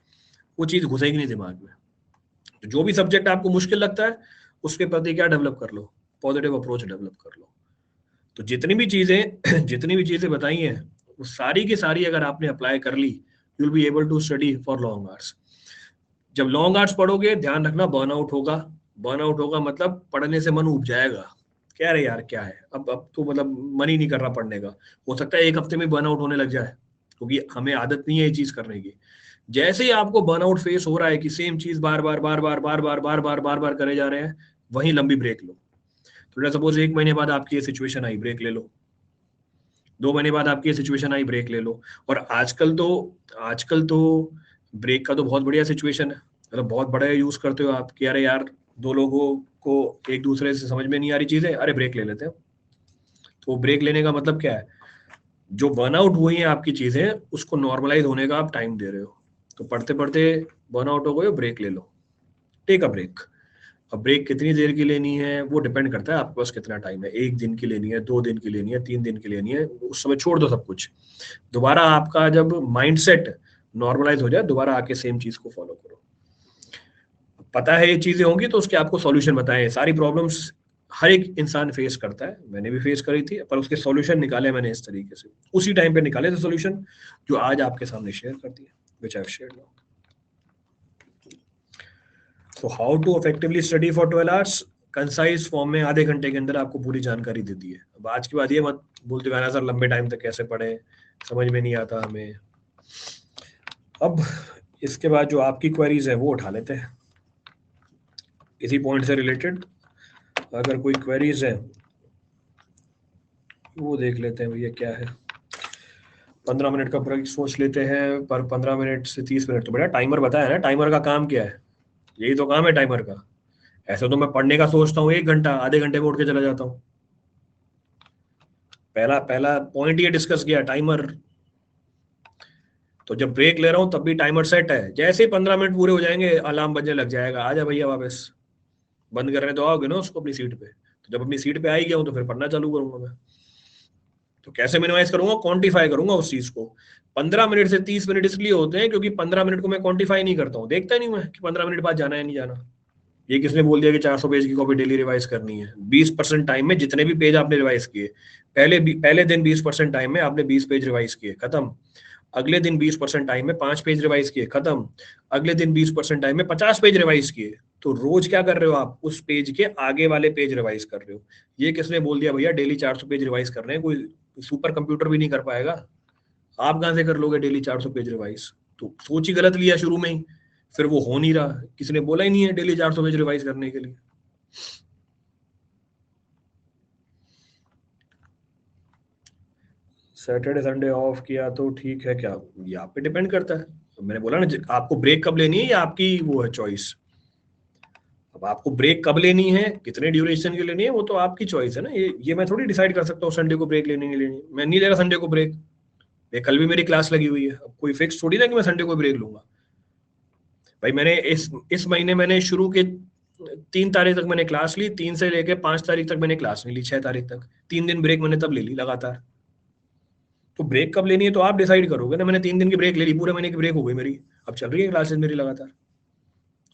वो चीज घुसेगी नहीं दिमाग में। तो जो भी सब्जेक्ट आपको मुश्किल लगता है उसके प्रति क्या डेवलप कर लो, पॉजिटिव अप्रोच डेवलप कर लो। तो जितनी भी चीजें बताई हैं वो सारी की सारी अगर आपने अप्लाई कर ली, you will be able to study for long hours. जब लॉन्ग आवर्स पढ़ोगे ध्यान रखना बर्नआउट होगा, बर्नआउट होगा मतलब पढ़ने से मन उब जाएगा, क्या रे यार क्या है, अब तो मतलब मन ही नहीं कर रहा पढ़ने का। हो सकता है एक हफ्ते में बर्नआउट होने लग जाए, क्योंकि हमें आदत नहीं है ये चीज करने की। जैसे ही आपको बर्नआउट फेस हो रहा है कि सेम चीज बार बार बार बार बार बार बार बार बार बार करे जा रहे हैं, वहीं लंबी ब्रेक लो। तो सपोज 1 महीने बाद आपकी ये सिचुएशन आई, ब्रेक ले लो। 2 महीने बाद आपकी ये सिचुएशन आई, ब्रेक ले लो। और आजकल तो ब्रेक का तो बहुत बढ़िया सिचुएशन है, मतलब बहुत बड़ा यूज करते हो आप कि अरे यार 2 लोगों को एक दूसरे से समझ में नहीं आ रही चीजें, अरे ब्रेक ले लेते हैं। तो ब्रेक लेने का मतलब क्या है, जो बर्नआउट हुई है आपकी चीजें, उसको नॉर्मलाइज होने का आप टाइम दे रहे हो। तो पढ़ते पढ़ते बर्नआउट हो गए, ब्रेक ले लो, टेक अ ब्रेक। अब ब्रेक कितनी देर की लेनी है वो डिपेंड करता है आपके पास कितना टाइम है, 1 दिन की लेनी है, 2 दिन की लेनी है, 3 दिन की लेनी है, उस समय छोड़ दो सब कुछ। दोबारा आपका जब माइंडसेट नॉर्मलाइज हो जाए, दोबारा आके सेम चीज को फॉलो करो। पता है ये चीजें होंगी तो उसके आपको सॉल्यूशन बताएं। सारी प्रॉब्लम्स हर एक इंसान फेस करता है, मैंने भी फेस करी थी, पर उसके सॉल्यूशन निकाले मैंने इस तरीके से, उसी टाइम पे निकाले थे सॉल्यूशन जो आज आपके सामने शेयर कर दिए, which I have shared now. तो how to effectively study for 12 hours, concise form में आधे घंटे के अंदर आपको पूरी जानकारी दे दी है। अब आज की बात ये मत बोलते गाना सर लंबे टाइम तक कैसे पढ़े, समझ में नहीं आता हमें। अब इसके बाद जो आपकी क्वेरीज है वो उठा लेते हैं इसी पॉइंट से रिलेटेड। अगर कोई क्वेरीज है वो देख लेते हैं भैया क्या है। 15 मिनट का ब्रेक सोच लेते हैं, पर 15 मिनट से 30 मिनट तो बेटा टाइमर बताया ना, टाइमर का काम क्या है, यही तो काम है टाइमर का। ऐसे तो मैं पढ़ने का सोचता हूँ 1 घंटा, आधे घंटे में उठ के चला जाता हूँ। पहला पहला पॉइंट ये डिस्कस किया टाइमर। तो जब ब्रेक ले रहा हूँ तब भी टाइमर सेट है, जैसे ही 15 मिनट पूरे हो जाएंगे अलार्म बजने लग जाएगा, आजा भैया वापस। बंद करने तो आओगे ना उसको अपनी सीट पे, तो जब अपनी सीट पे आ ही गया हूँ तो फिर पढ़ना चालू करूंगा मैं। तो कैसे मिनिमाइज करूंगा, क्वांटिफाई करूंगा उस चीज को। 15 मिनट से 30 मिनट इसलिए होते हैं क्योंकि 15 मिनट को मैं क्वांटिफाई नहीं करता हूँ, देखता नहीं मैं कि 15 मिनट बाद जाना है नहीं जाना। ये किसने बोल दिया कि 400 पेज की कॉपी डेली रिवाइज करनी है? 20% टाइम में जितने भी पेज आपने रिवाइज किए, पहले दिन 20% टाइम में आपने 20 पेज रिवाइज किए, खत्म। अगले दिन 20% टाइम में 5 पेज रिवाइज किए, खत्म। अगले दिन 20% टाइम में 50 पेज रिवाइज किए। तो रोज क्या कर रहे हो आप, उस पेज के आगे वाले पेज रिवाइज कर रहे हो। ये किसने बोल दिया भैया डेली 400 पेज रिवाइज कर रहे हैं? कोई सुपर कंप्यूटर भी नहीं कर पाएगा। आप कहां से कर लोगे डेली 400 पेज रिवाइज? तो सोच ही गलत लिया शुरू में ही, फिर वो हो नहीं रहा। किसी ने बोला ही नहीं है डेली 400 पेज रिवाइज करने के लिए। सैटरडे संडे ऑफ किया तो ठीक है क्या? ये आप पे डिपेंड करता है। मैंने बोला ना आपको ब्रेक कब लेनी है, ये आपकी वो है चॉइस। अब आपको ब्रेक कब लेनी है, कितने ड्यूरेशन की लेनी है, वो तो आपकी चॉइस है ना। ये मैं थोड़ी डिसाइड कर सकता हूँ संडे को ब्रेक लेनी नहीं लेनी। मैं नहीं ले रहा संडे को ब्रेक, ये कल भी मेरी क्लास लगी हुई है। अब कोई फिक्स थोड़ी ना कि मैं संडे को ब्रेक लूंगा। भाई मैंने इस महीने मैंने शुरू के 3 तारीख तक मैंने क्लास ली, 3 से लेके 5 तारीख तक मैंने क्लास नहीं ली, 6 तारीख तक 3 दिन ब्रेक मैंने तब ले ली लगातार। तो ब्रेक कब लेनी है तो आप डिसाइड करोगे ना। मैंने 3 दिन की ब्रेक ले ली, पूरे महीने की ब्रेक हो गई मेरी, अब चल रही है क्लासेस मेरी लगातार,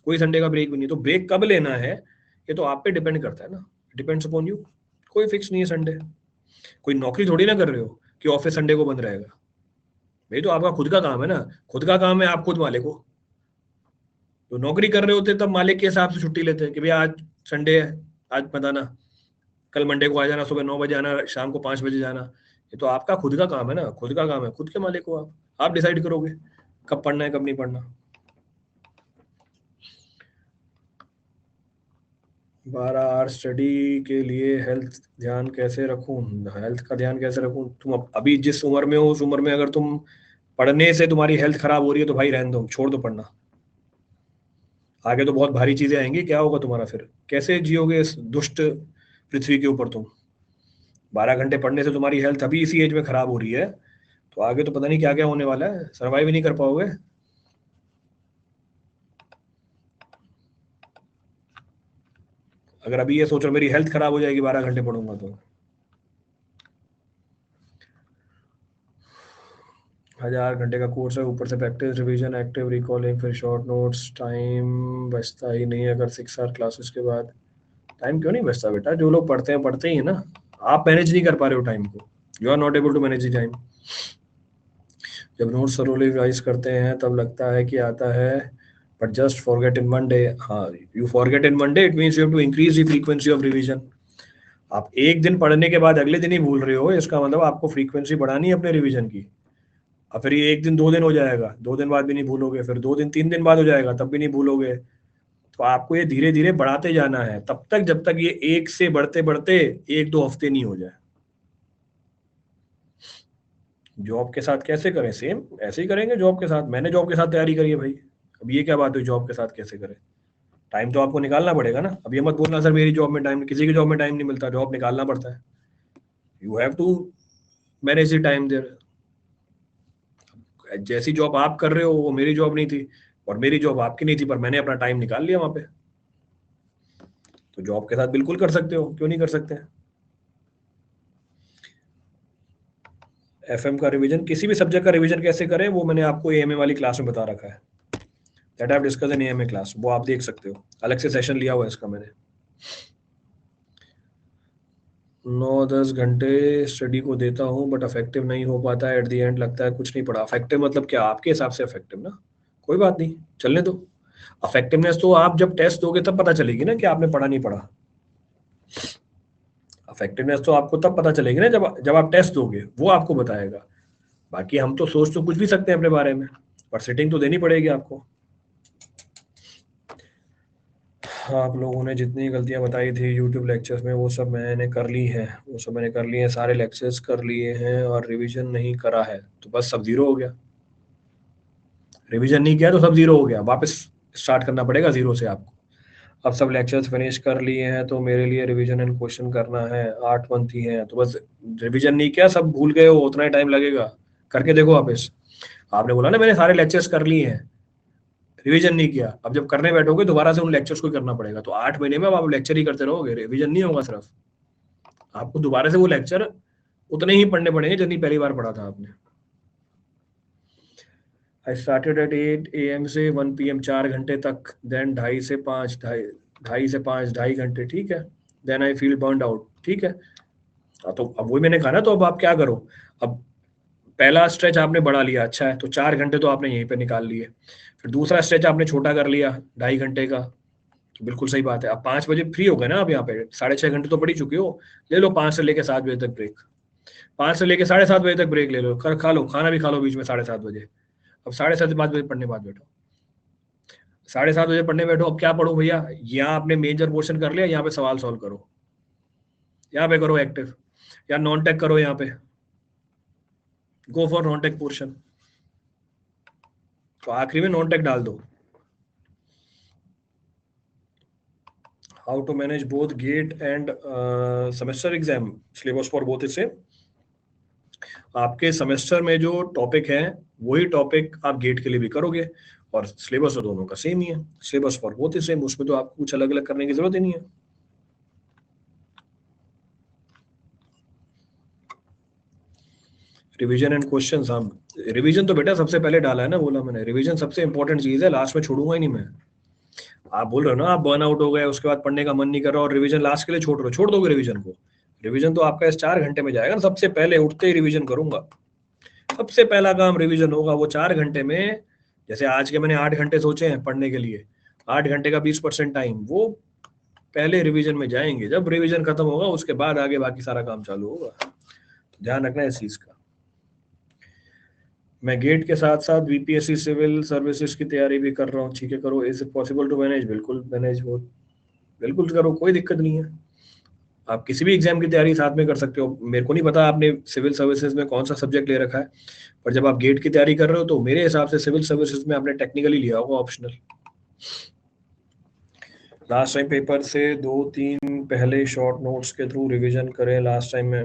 कोई संडे का ब्रेक भी नहीं। तो ब्रेक कब लेना है ये तो आप पे डिपेंड करता है ना, डिपेंड्स अपॉन यू। कोई फिक्स नहीं है संडे। कोई नौकरी थोड़ी ना कर रहे हो कि ऑफिस संडे को बंद रहेगा। भाई तो आपका खुद का काम है ना, खुद का काम है, आप खुद मालिक हो। तो नौकरी कर रहे होते तब मालिक के हिसाब से छुट्टी लेते हैं कि भैया आज संडे है, आज बताना, कल मंडे को आ जाना, सुबह 9 बजे आना, शाम को 5 बजे जाना। ये तो आपका खुद का काम है ना, खुद का काम है, खुद के मालिक हो आप डिसाइड करोगे कब पढ़ना है कब नहीं पढ़ना। 12 आवर स्टडी के लिए हेल्थ ध्यान कैसे रखूं? हेल्थ का ध्यान कैसे रखूं? तुम अभी जिस उम्र में हो उस उम्र में अगर तुम पढ़ने से तुम्हारी हेल्थ खराब हो रही है तो भाई रहने दो, छोड़ दो पढ़ना। आगे तो बहुत भारी चीजें आएंगी, क्या होगा तुम्हारा फिर, कैसे जियोगे इस दुष्ट पृथ्वी के ऊपर तुम? 12 घंटे पढ़ने से तुम्हारी हेल्थ अभी इसी एज में खराब हो रही है, तो आगे तो पता नहीं क्या क्या होने वाला है, सर्वाइव ही नहीं कर पाओगे। अगर अभी ये सोचो मेरी हेल्थ खराब हो जाएगी 12 घंटे पढ़ूंगा तो। 1000 घंटे का कोर्स है, ऊपर से प्रैक्टिस रिवीजन एक्टिव रिकॉलिंग फिर शॉर्ट नोट्स, टाइम बचता ही नहीं अगर 6 आवर क्लासेस के बाद। टाइम क्यों नहीं बचता बेटा, जो लोग पढ़ते ही है ना। आप मैनेज नहीं कर पा रहे हो टाइम को, you are not able to manage the time. जब नोट्स थोरोली रिवाइज करते हैं तब लगता है कि आता है, but just forget in one day. हाँ, you forget in one day, it means you have to increase the frequency of revision. आप एक दिन पढ़ने के बाद अगले दिन ही भूल रहे हो, इसका मतलब आपको फ्रीक्वेंसी बढ़ानी है अपने रिवीजन की। अब फिर ये 1 दिन 2 दिन हो जाएगा, 2 दिन बाद भी नहीं भूलोगे, फिर 2 दिन 3 दिन बाद हो जाएगा तब भी नहीं भूलोगे। तो आपको ये धीरे धीरे बढ़ाते जाना है तब तक जब तक ये एक से बढ़ते बढ़ते 1-2 हफ्ते नहीं हो जाए। जॉब के साथ कैसे करें? सेम ऐसे ही करेंगे जॉब के साथ। मैंने जॉब के साथ तैयारी करी है भाई, अब ये क्या बात हुई जॉब के साथ कैसे करें? टाइम तो आपको निकालना पड़ेगा ना। अब ये मत बोलना सर मेरी जॉब में टाइम, किसी की जॉब में टाइम नहीं मिलता, जॉब निकालना पड़ता है। You have to manage the time there. जैसी जॉब आप कर रहे हो वो मेरी जॉब नहीं थी, और मेरी जॉब आपकी नहीं थी, पर मैंने अपना टाइम निकाल लिया वहां पे। तो जॉब के साथ बिल्कुल कर सकते हो, क्यों नहीं कर सकते? एफएम का रिवीजन, किसी भी सब्जेक्ट का रिवीजन कैसे करें वो मैंने आपको एएमए वाली क्लास में बता रखा है, that I have discussed in AMA class, वो आप देख सकते हो, अलग से सेशन लिया हुआ है इसका मैंने। 9-10 घंटे स्टडी को देता हूँ बट अफेक्टिव नहीं हो पाता है, एट द एंड लगता है कुछ नहीं पढ़ा। अफेक्टिव मतलब क्या? आपके हिसाब से अफेक्टिव ना, कोई बात नहीं, चलने दो। अफेक्टिवनेस तो आप जब टेस्ट दोगे तब पता चलेगी ना कि आपने पढ़ा नहीं पढ़ा। अफेक्टिवनेस तो आपको तब पता चलेगी ना जब जब आप टेस्ट दोगे, वो आपको बताएगा। बाकी हम तो सोच तो कुछ भी सकते हैं अपने बारे में, पर सिटिंग तो देनी पड़ेगी आपको। आप लोगों ने जितनी गलतियां बताई थी यूट्यूब लेक्चर्स में वो सब मैंने कर ली है, वो सब मैंने कर लिए हैं, सारे लेक्चर्स कर लिए हैं और रिवीजन नहीं करा है, तो बस सब जीरो हो गया। रिवीजन नहीं किया तो सब जीरो हो गया, वापस स्टार्ट करना पड़ेगा जीरो से आपको। अब सब लेक्चर्स फिनिश कर लिए हैं तो मेरे लिए रिवीजन एंड क्वेश्चन करना है, 8 मंथ ही है, तो बस रिवीजन नहीं किया, सब भूल गए हो, उतना ही टाइम लगेगा, करके देखो वापस। आपने बोला ना मैंने सारे लेक्चर्स कर लिए हैं, रिवीजन नहीं किया, अब जब करने बैठोगे दोबारा से उन लेक्चर्स को करना पड़ेगा, तो 8 महीने में अब आप लेक्चर ही करते रहोगे, रिवीजन नहीं होगा, सिर्फ आपको दोबारा से वो लेक्चर उतने ही पढ़ने पड़ेंगे जितनी पहली बार पढ़ा था आपने। आई स्टार्टेड एट 8 AM से 1 PM 4 घंटे तक, देन 2.5 घंटे, ठीक है, then I feel burned out, ठीक है। तो अब वही मैंने कहा ना, तो अब आप क्या करो, अब पहला स्ट्रेच आपने बढ़ा लिया, अच्छा है, तो 4 घंटे तो आपने यहीं पे निकाल लिए, फिर दूसरा स्ट्रेच आपने छोटा कर लिया 2.5 घंटे का, तो बिल्कुल सही बात है। अब 5 बजे फ्री हो गए ना, अब यहाँ पे 6.5 घंटे तो पढ़ ही चुके हो, ले लो 5 से लेके 7 बजे तक ब्रेक, 5 से लेके 7:30 बजे तक ब्रेक ले लो, कर खा लो, खाना भी खा लो बीच में 7:30 बजे, अब 7:30 से 5 बजे पढ़ने बाद बैठो, 7:30 बजे पढ़ने बैठो, अब क्या पढ़ो भैया, यहाँ आपने मेजर पोर्शन कर लिया, यहाँ पे सवाल सॉल्व करो, यहाँ पे करो एक्टिव, या नॉन टेक करो, यहाँ पे go for non tech portion, तो आखिरी में नॉन टेक डाल दो। How to manage both GATE and semester exam, syllabus for both is same. आपके सेमेस्टर में जो टॉपिक है वही टॉपिक आप गेट के लिए भी करोगे, और सिलेबस तो दोनों का सेम ही है, syllabus for both is same, उसमें तो आपको कुछ अलग अलग करने की जरूरत ही नहीं है। रिवीजन एंड क्वेश्चंस, हम रिवीजन तो बेटा सबसे पहले डाला है ना, बोला मैंने, रिवीजन सबसे इंपॉर्टेंट चीज है, लास्ट में छोड़ूंगा ही नहीं मैं। आप बोल रहे हो ना आप बर्नआउट हो गए, उसके बाद पढ़ने का मन नहीं कर रहा और रिवीजन लास्ट के लिए छोड़ रहे हो, छोड़ दोगे रिवीजन को? रिवीजन तो आपका इस 4 घंटे में जाएगा ना, सबसे पहले उठते ही रिवीजन करूंगा, सबसे पहला काम रिवीजन होगा वो 4 घंटे में। जैसे आज के मैंने 8 घंटे सोचे हैं पढ़ने के लिए, 8 घंटे का 20% टाइम वो पहले रिवीजन में जाएंगे, जब रिवीजन खत्म होगा उसके बाद आगे बाकी सारा काम चालू होगा, तो ध्यान रखना है इस चीज का। मैं गेट के साथ साथ बीपीएससी सिविल सर्विसेज की तैयारी भी कर रहा हूँ, ठीक है, करो, is it possible to manage? बिल्कुल मैनेज हो, बिल्कुल करो, कोई दिक्कत नहीं है, आप किसी भी एग्जाम की तैयारी साथ में कर सकते हो। मेरे को नहीं पता आपने सिविल सर्विसेज में कौन सा सब्जेक्ट ले रखा है, पर जब आप गेट की तैयारी कर रहे हो तो मेरे हिसाब से सिविल सर्विसेज में आपने टेक्निकली लिया होगा ऑप्शनल। लास्ट टाइम पेपर से 2-3 पहले शॉर्ट नोट्स के थ्रू रिवीजन करें, लास्ट टाइम में,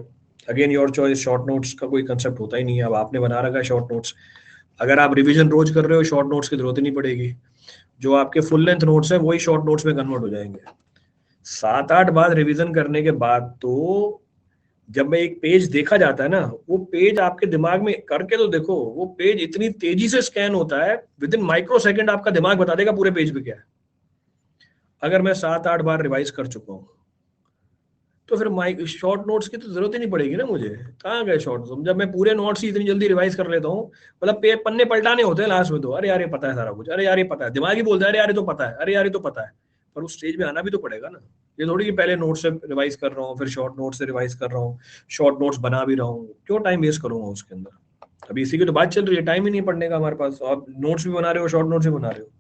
again your choice, short notes का कोई कंसेप्ट होता ही नहीं है, अब आपने बना रखा है शॉर्ट नोट्स, अगर आप रिवीजन रोज कर रहे हो शॉर्ट नोट्स की जरूरत ही नहीं पड़ेगी, जो आपके फुल लेंथ नोट्स है वही शॉर्ट नोट्स में कन्वर्ट हो जाएंगे। 7-8 बार रिवीजन करने के बाद तो जब मैं एक पेज देखा जाता है ना, वो पेज आपके दिमाग में करके तो देखो, वो पेज इतनी तेजी से स्कैन होता है, विद इन माइक्रो सेकंड आपका दिमाग बता देगा पूरे पेज पे क्या है, अगर मैं 7-8 बार रिवाइज कर चुका हूँ तो फिर माइक शॉर्ट नोट्स की तो जरूरत ही नहीं पड़ेगी ना मुझे, कहाँ गए शॉर्ट नोट्स, जब मैं पूरे नोट्स ही इतनी जल्दी रिवाइज कर लेता हूँ, मतलब पन्ने पलटाने होते हैं लास्ट में, तो अरे यार ये पता है सारा कुछ, अरे यार ये पता है, दिमाग ही बोलता है अरे यार ये तो पता है, अरे यार ये तो पता है, पर उस स्टेज में आना भी तो पड़ेगा ना, ये थोड़ी कि पहले नोट से रिवाइज कर रहा हूँ फिर शॉर्ट नोट से रिवाइज कर रहा हूँ, शॉर्ट नोट्स बना भी रहा हूँ, क्यों टाइम वेस्ट करूंगा उसके अंदर, अभी इसी की तो बात चल रही है, टाइम ही नहीं पढ़ने का हमारे पास, आप नोट्स भी बना रहे हो शॉर्ट नोट्स भी बना रहे हो,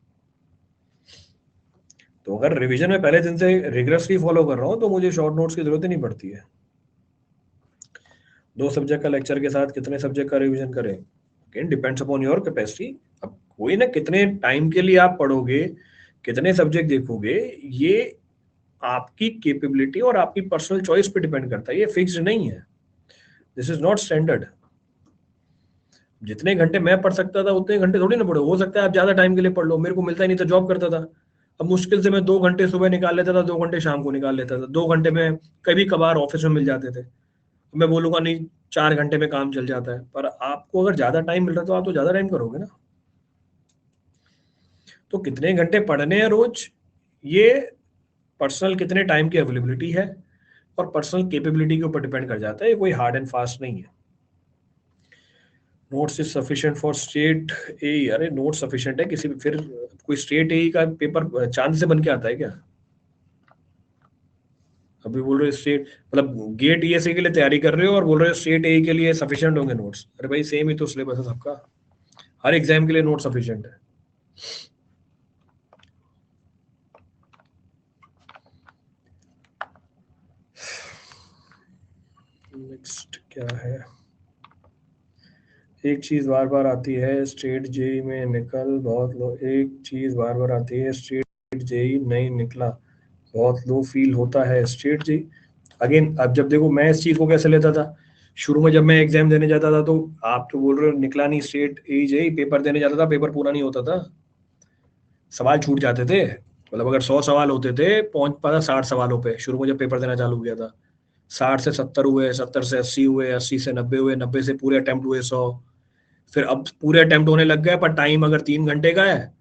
तो अगर रिवीजन में पहले दिन से रिग्रेसली फॉलो कर रहा हूँ तो मुझे शॉर्ट नोट्स की जरूरत ही नहीं पड़ती है। 2 सब्जेक्ट का लेक्चर के साथ कितने सब्जेक्ट का रिवीजन करें? Again depends upon your capacity, अब कोई ना कितने टाइम के लिए आप पढ़ोगे, कितने सब्जेक्ट देखोगे, ये आपकी कैपेबिलिटी और आपकी पर्सनल चॉइस पे डिपेंड करता है, ये फिक्स्ड नहीं है, दिस इज नॉट स्टैंडर्ड। जितने घंटे मैं पढ़ सकता था उतने घंटे थोड़ी ना पढ़ो, हो सकता है आप ज्यादा टाइम के लिए पढ़ लो, मेरे को मिलता ही नहीं था, जॉब करता था, अब मुश्किल से मैं 2 घंटे सुबह निकाल लेता था, 2 घंटे शाम को निकाल लेता था, 2 घंटे में कभी कभार ऑफिस में मिल जाते थे। मैं बोलूंगा नहीं 4 घंटे में काम चल जाता है, पर आपको अगर ज्यादा टाइम मिल रहा है तो आप तो ज्यादा टाइम करोगे ना। तो कितने घंटे पढ़ने हैं रोज, ये पर्सनल कितने टाइम की अवेलेबिलिटी है और पर्सनल कैपेबिलिटी के ऊपर डिपेंड कर जाता है, ये कोई हार्ड एंड फास्ट नहीं है। Notes is sufficient for state A, अरे नोट सफिशिएंट है किसी फिर कोई स्टेट ए का पेपर चांद से बन के आता है क्या? अभी बोल रहे हो स्टेट मतलब गेट ईएसए के लिए तैयारी कर रहे हो और बोल रहे हो स्टेट ए के लिए सफिशिएंट होंगे नोट्स। अरे भाई सेम ही तो सिलेबस है सबका, हर एग्जाम के लिए नोट सफिशिएंट है। नेक्स्ट क्या है, एक चीज बार बार आती है स्टेट जेई में निकल बहुत लो, एक चीज बार बार आती है स्टेट जेई नहीं निकला बहुत लो फील होता है स्टेट जेई। अगेन अब जब देखो मैं इस चीज को कैसे लेता था, शुरू में जब मैं एग्जाम देने जाता था तो आप तो बोल रहे हो निकला नहीं स्टेट ए जेई, पेपर देने जाता था पेपर पूरा नहीं होता था, सवाल छूट जाते थे। मतलब अगर 100 सवाल होते थे पहुंच पाता 60 सवालों पे, शुरू में जब पेपर देना चालू किया था 60 से 70 हुए, 70 से 80 हुए, 80 से 90 हुए, 90 से पूरे अटेम्प्ट हुए 100। फिर अब पूरे अटेम्प्ट होने लग गए पर टाइम अगर 3 घंटे का है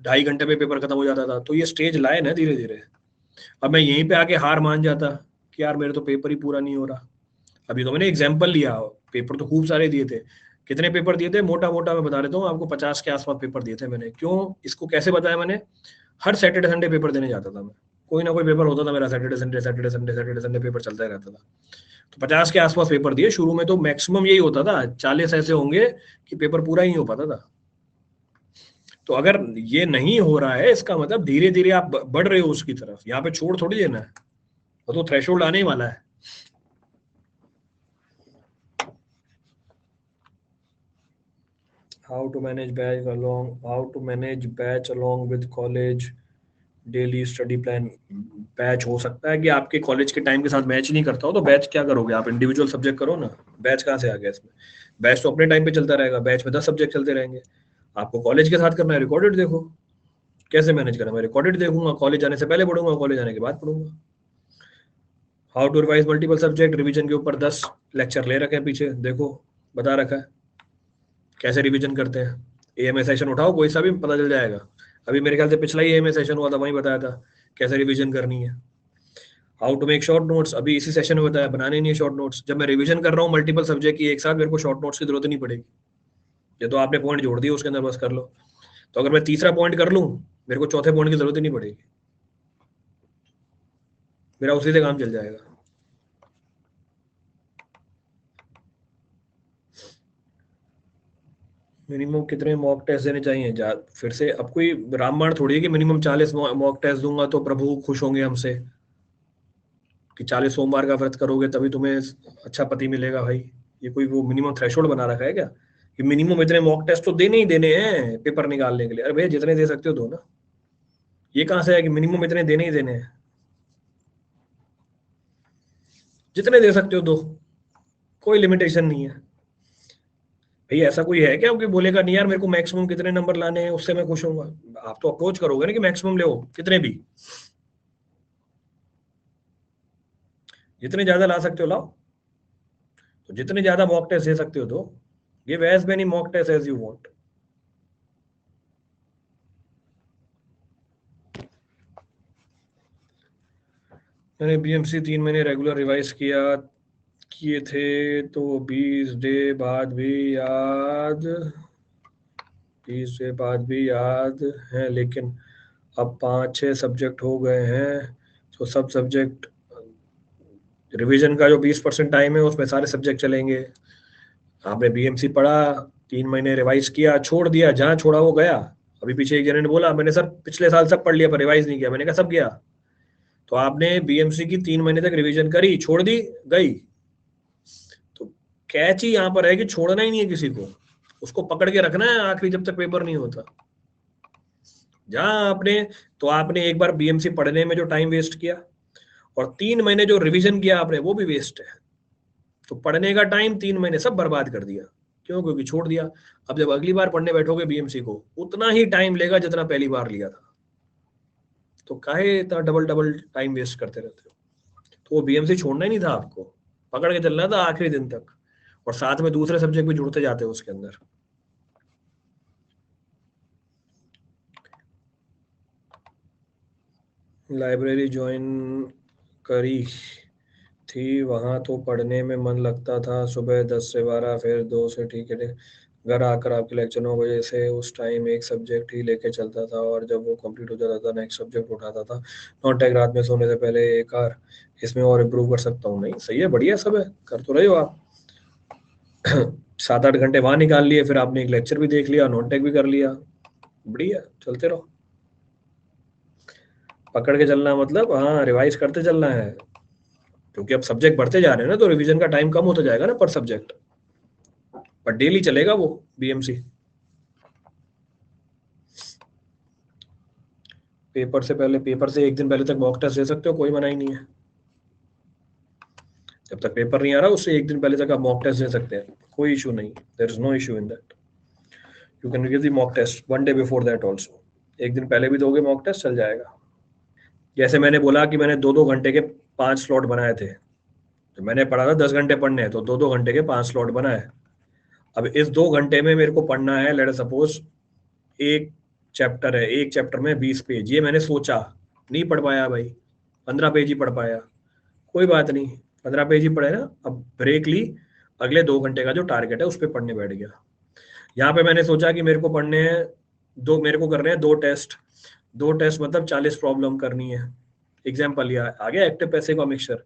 2.5 घंटे में पेपर खत्म हो जाता था। तो ये स्टेज लाए ना धीरे धीरे। अब मैं यहीं पे आके हार मान जाता कि यार मेरे तो पेपर ही पूरा नहीं हो रहा। अभी तो मैंने एग्जाम्पल लिया, पेपर तो खूब सारे दिए थे। कितने पेपर दिए थे मोटा मोटा मैं बता देता हूँ आपको, 50 के आसपास पेपर दिए थे मैंने। क्यों, इसको कैसे बताया मैंने, हर सैटरडे संडे पेपर देने जाता था मैं, कोई ना कोई पेपर होता था मेरा, Saturday Sunday Saturday Sunday Saturday Sunday paper चलता ही रहता था। तो 50 के आसपास पेपर दिए शुरू में, तो मैक्सिमम यही होता था, 40 ऐसे होंगे कि पेपर पूरा ही नहीं हो पाता था। तो अगर ये नहीं हो रहा है इसका मतलब धीरे धीरे आप बढ़ रहे हो उसकी तरफ, यहाँ पे छोड़ थोड़ी देना है, वो तो थ्रेशोल्ड आने ही वाला है। How to manage batch along with college daily study plan. Batch हो सकता है कि आपके कॉलेज के टाइम के साथ मैच नहीं करता हो, तो बैच क्या करोगे आप, इंडिविजुअल सब्जेक्ट करो ना। बैच कहाँ से आ गया इसमें, बैच तो अपने टाइम पे चलता रहेगा, बैच में 10 सब्जेक्ट चलते रहेंगे। आपको कॉलेज के साथ करना है रिकॉर्डेड देखो, कैसे मैनेज करना है, मैं रिकॉर्डेड देखूंगा, कॉलेज जाने से पहले पढ़ूंगा, कॉलेज जाने के बाद पढ़ूंगा। How to revise multiple subject, revision के ऊपर 10 लेक्चर ले रखे हैं पीछे, देखो बता रखा है कैसे रिवीजन करते हैं। एएमए सेशन उठाओ कोई सा भी, पता चल जाएगा। अभी मेरे ख्याल से पिछला ही एएमए सेशन हुआ था, वहीं बताया था कैसे रिवीजन करनी है। How to make short notes, अभी इसी सेशन में बताया, बनाने नहीं है शॉर्ट नोट्स। जब मैं रिवीजन कर रहा हूँ मल्टीपल सब्जेक्ट की एक साथ, मेरे को शॉर्ट नोट्स की जरूरत नहीं पड़ेगी, ये तो आपने पॉइंट जोड़ दिए उसके अंदर, बस कर लो। तो अगर मैं तीसरा पॉइंट कर लूँ, मेरे को चौथे पॉइंट की जरूरत ही नहीं पड़ेगी, मेरा उसी से काम चल जाएगा। मिनिमम कितने मॉक टेस्ट देने चाहिए फिर से अब कोई रामबाण थोड़ी है कि मिनिमम 40 मॉक टेस्ट दूंगा तो प्रभु खुश होंगे हमसे, कि 40 सोमवार का व्रत करोगे तभी तुम्हें अच्छा पति मिलेगा। भाई ये कोई वो मिनिमम थ्रेशोल्ड बना रखा है क्या कि मिनिमम इतने मॉक टेस्ट तो देने ही देने हैं पेपर निकालने के लिए? अरे भैया जितने दे सकते हो दो ना, ये कहां से है कि मिनिमम इतने देने ही देने हैं? जितने दे सकते हो दो, कोई लिमिटेशन नहीं है। भैया ऐसा कोई है क्या कि बोलेगा नहीं यार मेरे को मैक्सिमम कितने नंबर लाने हैं उससे मैं खुश होऊंगा? आप तो अप्रोच करोगे ना कि मैक्सिमम ले कितने भी, जितने ज्यादा ला सकते हो लाओ। तो जितने ज्यादा मॉक टेस्ट दे सकते हो दो, give as many mock test as you want. मैंने बीएमसी 3 महीने रेगुलर रिवाइज किए थे तो 20 डे बाद भी याद, 20 डे बाद भी याद है, लेकिन अब 5-6 सब्जेक्ट हो गए हैं, तो सब सब्जेक्ट रिवीजन का जो 20% टाइम है उसमें सारे सब्जेक्ट चलेंगे। आपने बीएमसी पढ़ा, 3 महीने रिवाइज किया, छोड़ दिया, जहां छोड़ा वो गया। अभी पीछे एक जने ने बोला मैंने सर पिछले साल सब पढ़ लिया पर रिवाइज नहीं किया, मैंने कहा सब गया। तो आपने बीएमसी की 3 महीने तक रिवीजन करी, छोड़ दी, गई। तो कैच ही यहाँ पर है कि छोड़ना ही नहीं है किसी को, उसको पकड़ के रखना है आखिरी जब तक पेपर नहीं होता। जहां आपने, तो आपने एक बार बीएमसी पढ़ने में जो टाइम वेस्ट किया और 3 महीने जो रिवीजन किया आपने वो भी वेस्ट है। तो पढ़ने का टाइम 3 महीने सब बर्बाद कर दिया, क्यों? क्योंकि छोड़ दिया। अब जब अगली बार पढ़ने बैठोगे बीएमसी को, उतना ही टाइम लेगा जितना पहली बार लिया था। तो काहे इतना डबल डबल टाइम वेस्ट करते रहते हो? तो वो बीएमसी छोड़ना ही नहीं था आपको, पकड़ के चलना था आखिरी दिन तक, और साथ में दूसरे सब्जेक्ट भी जुड़ते जाते हो उसके अंदर। लाइब्रेरी ज्वाइन करी थी, वहाँ तो पढ़ने में मन लगता था, सुबह 10 से 12, फिर 2 से ठीक है, घर आकर आपके लेक्चर 9 बजे से उस टाइम एक सब्जेक्ट ही लेके चलता था, और जब वो कंप्लीट हो जाता था नेक्स्ट सब्जेक्ट उठाता था। नॉन टेक रात में सोने से पहले एक बार, इसमें और इम्प्रूव कर सकता हूँ। नहीं सही है, बढ़िया सब है, कर तो रहे हो आप। 7-8 घंटे वहाँ निकाल लिए, फिर आपने एक लेक्चर भी देख लिया, नॉन टेक भी कर लिया, बढ़िया, चलते रहो। पकड़ के चलना मतलब हाँ रिवाइज करते चलना है, क्योंकि अब सब्जेक्ट बढ़ते जा रहे हैं ना, तो रिवीजन का टाइम कम होता जाएगा ना पर सब्जेक्ट, पर डेली चलेगा वो बीएमसी। पेपर से पहले, पेपर से एक दिन पहले तक मॉक टेस्ट दे सकते हो, कोई मना ही नहीं है। जब तक पेपर नहीं आ रहा उससे एक दिन पहले तक आप मॉक टेस्ट दे सकते हैं, कोई इशू नहीं, there is no issue in that. You can give the mock test 1 day before that also, एक दिन पहले भी दोगे मॉक टेस्ट, चल जाएगा। जैसे मैंने बोला कि मैंने 2-2 घंटे के 5 स्लॉट बनाए थे, तो मैंने पढ़ा था 10 घंटे पढ़ने हैं, तो 2-2 घंटे के 5 स्लॉट बनाए। अब इस 2 घंटे में मेरे को पढ़ना है, लेट सपोज एक चैप्टर है, एक चैप्टर में 20 पेज, ये मैंने सोचा, नहीं पढ़ पाया भाई, 15 पेज ही पढ़ पाया, कोई बात नहीं, 15 पेज ही पढ़े ना। अब ब्रेक ली, अगले 2 घंटे का जो टारगेट है उस पर पढ़ने बैठ गया। यहाँ पे मैंने सोचा कि मेरे को पढ़ने हैं दो, मेरे को करने हैं 2 टेस्ट, 2 टेस्ट मतलब 40 प्रॉब्लम करनी है। एग्जाम्पल लिया, आ गया एक्टिव पैसे का मिक्सचर,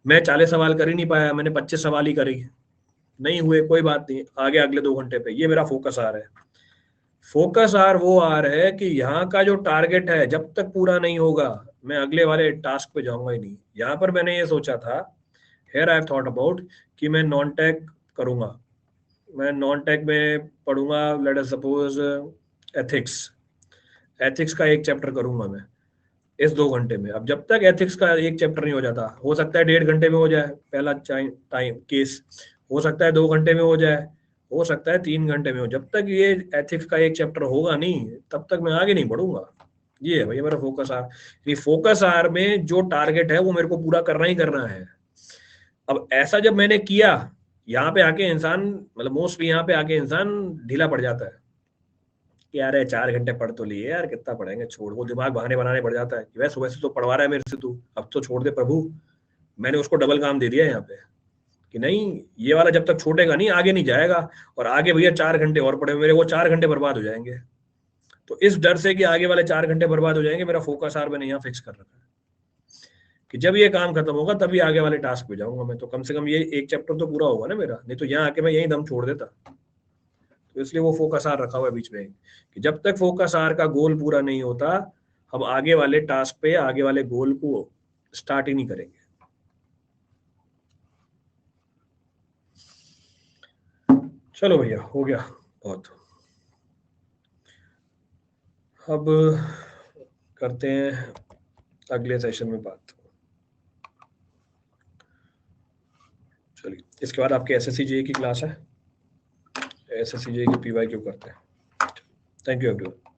मैं 40 सवाल कर ही नहीं पाया, मैंने 25 सवाल ही करी, नहीं हुए, कोई बात नहीं, आगे अगले 2 घंटे पे। ये मेरा फोकस आर है। फोकस आर वो आर है कि यहाँ का जो टारगेट है जब तक पूरा नहीं होगा मैं अगले वाले टास्क पे जाऊंगा ही नहीं। यहाँ पर मैंने ये सोचा था, हेयर आई थॉट अबाउट, कि मैं नॉन टेक करूंगा, मैं नॉन टेक में पढ़ूंगा, let us suppose ethics, ethics का एक चैप्टर करूंगा मैं इस 2 घंटे में। अब जब तक एथिक्स का एक चैप्टर नहीं हो जाता, हो सकता है 1.5 घंटे में हो जाए पहला टाइम केस, हो सकता है 2 घंटे में हो जाए, हो सकता है 3 घंटे में हो, जब तक ये एथिक्स का एक चैप्टर होगा नहीं तब तक मैं आगे नहीं बढ़ूंगा। ये है भैया मेरा फोकस आर। ये फोकस आर में जो टारगेट है वो मेरे को पूरा करना ही करना है। अब ऐसा जब मैंने किया, यहाँ पे आके इंसान, मतलब मोस्टली यहाँ पे आके इंसान ढीला पड़ जाता है कि यार 4 घंटे पढ़ तो लिए यार, कितना पढ़ेंगे, छोड़, वो दिमाग बहाने बनाने पड़ जाता है कि वह सुबह से तो पढ़वा रहा है मेरे से तू, अब तो छोड़ दे प्रभु। मैंने उसको डबल काम दे दिया यहाँ पे कि नहीं, ये वाला जब तक छोड़ेगा नहीं आगे नहीं जाएगा, और आगे भैया 4 घंटे और पड़े मेरे, वो 4 घंटे बर्बाद हो जाएंगे। तो इस डर से कि आगे वाले 4 घंटे बर्बाद हो जाएंगे, मेरा फोकस आर मैंने यहाँ फिक्स कर रखा है कि जब ये काम खत्म होगा तभी आगे वाले टास्क पे जाऊंगा मैं, तो कम से कम ये एक चैप्टर तो पूरा होगा ना मेरा, नहीं तो यहाँ आके मैं यही दम छोड़ देता। तो इसलिए वो फोकस आर रखा हुआ है बीच में कि जब तक फोकस आर का गोल पूरा नहीं होता हम आगे वाले टास्क पे, आगे वाले गोल को स्टार्ट ही नहीं करेंगे। चलो भैया हो गया बहुत, अब करते हैं अगले सेशन में बात। चलिए, इसके बाद आपके एसएससी जेईई की क्लास है, एसएससी जेईई की पीवाईक्यू करते हैं। Thank you everyone.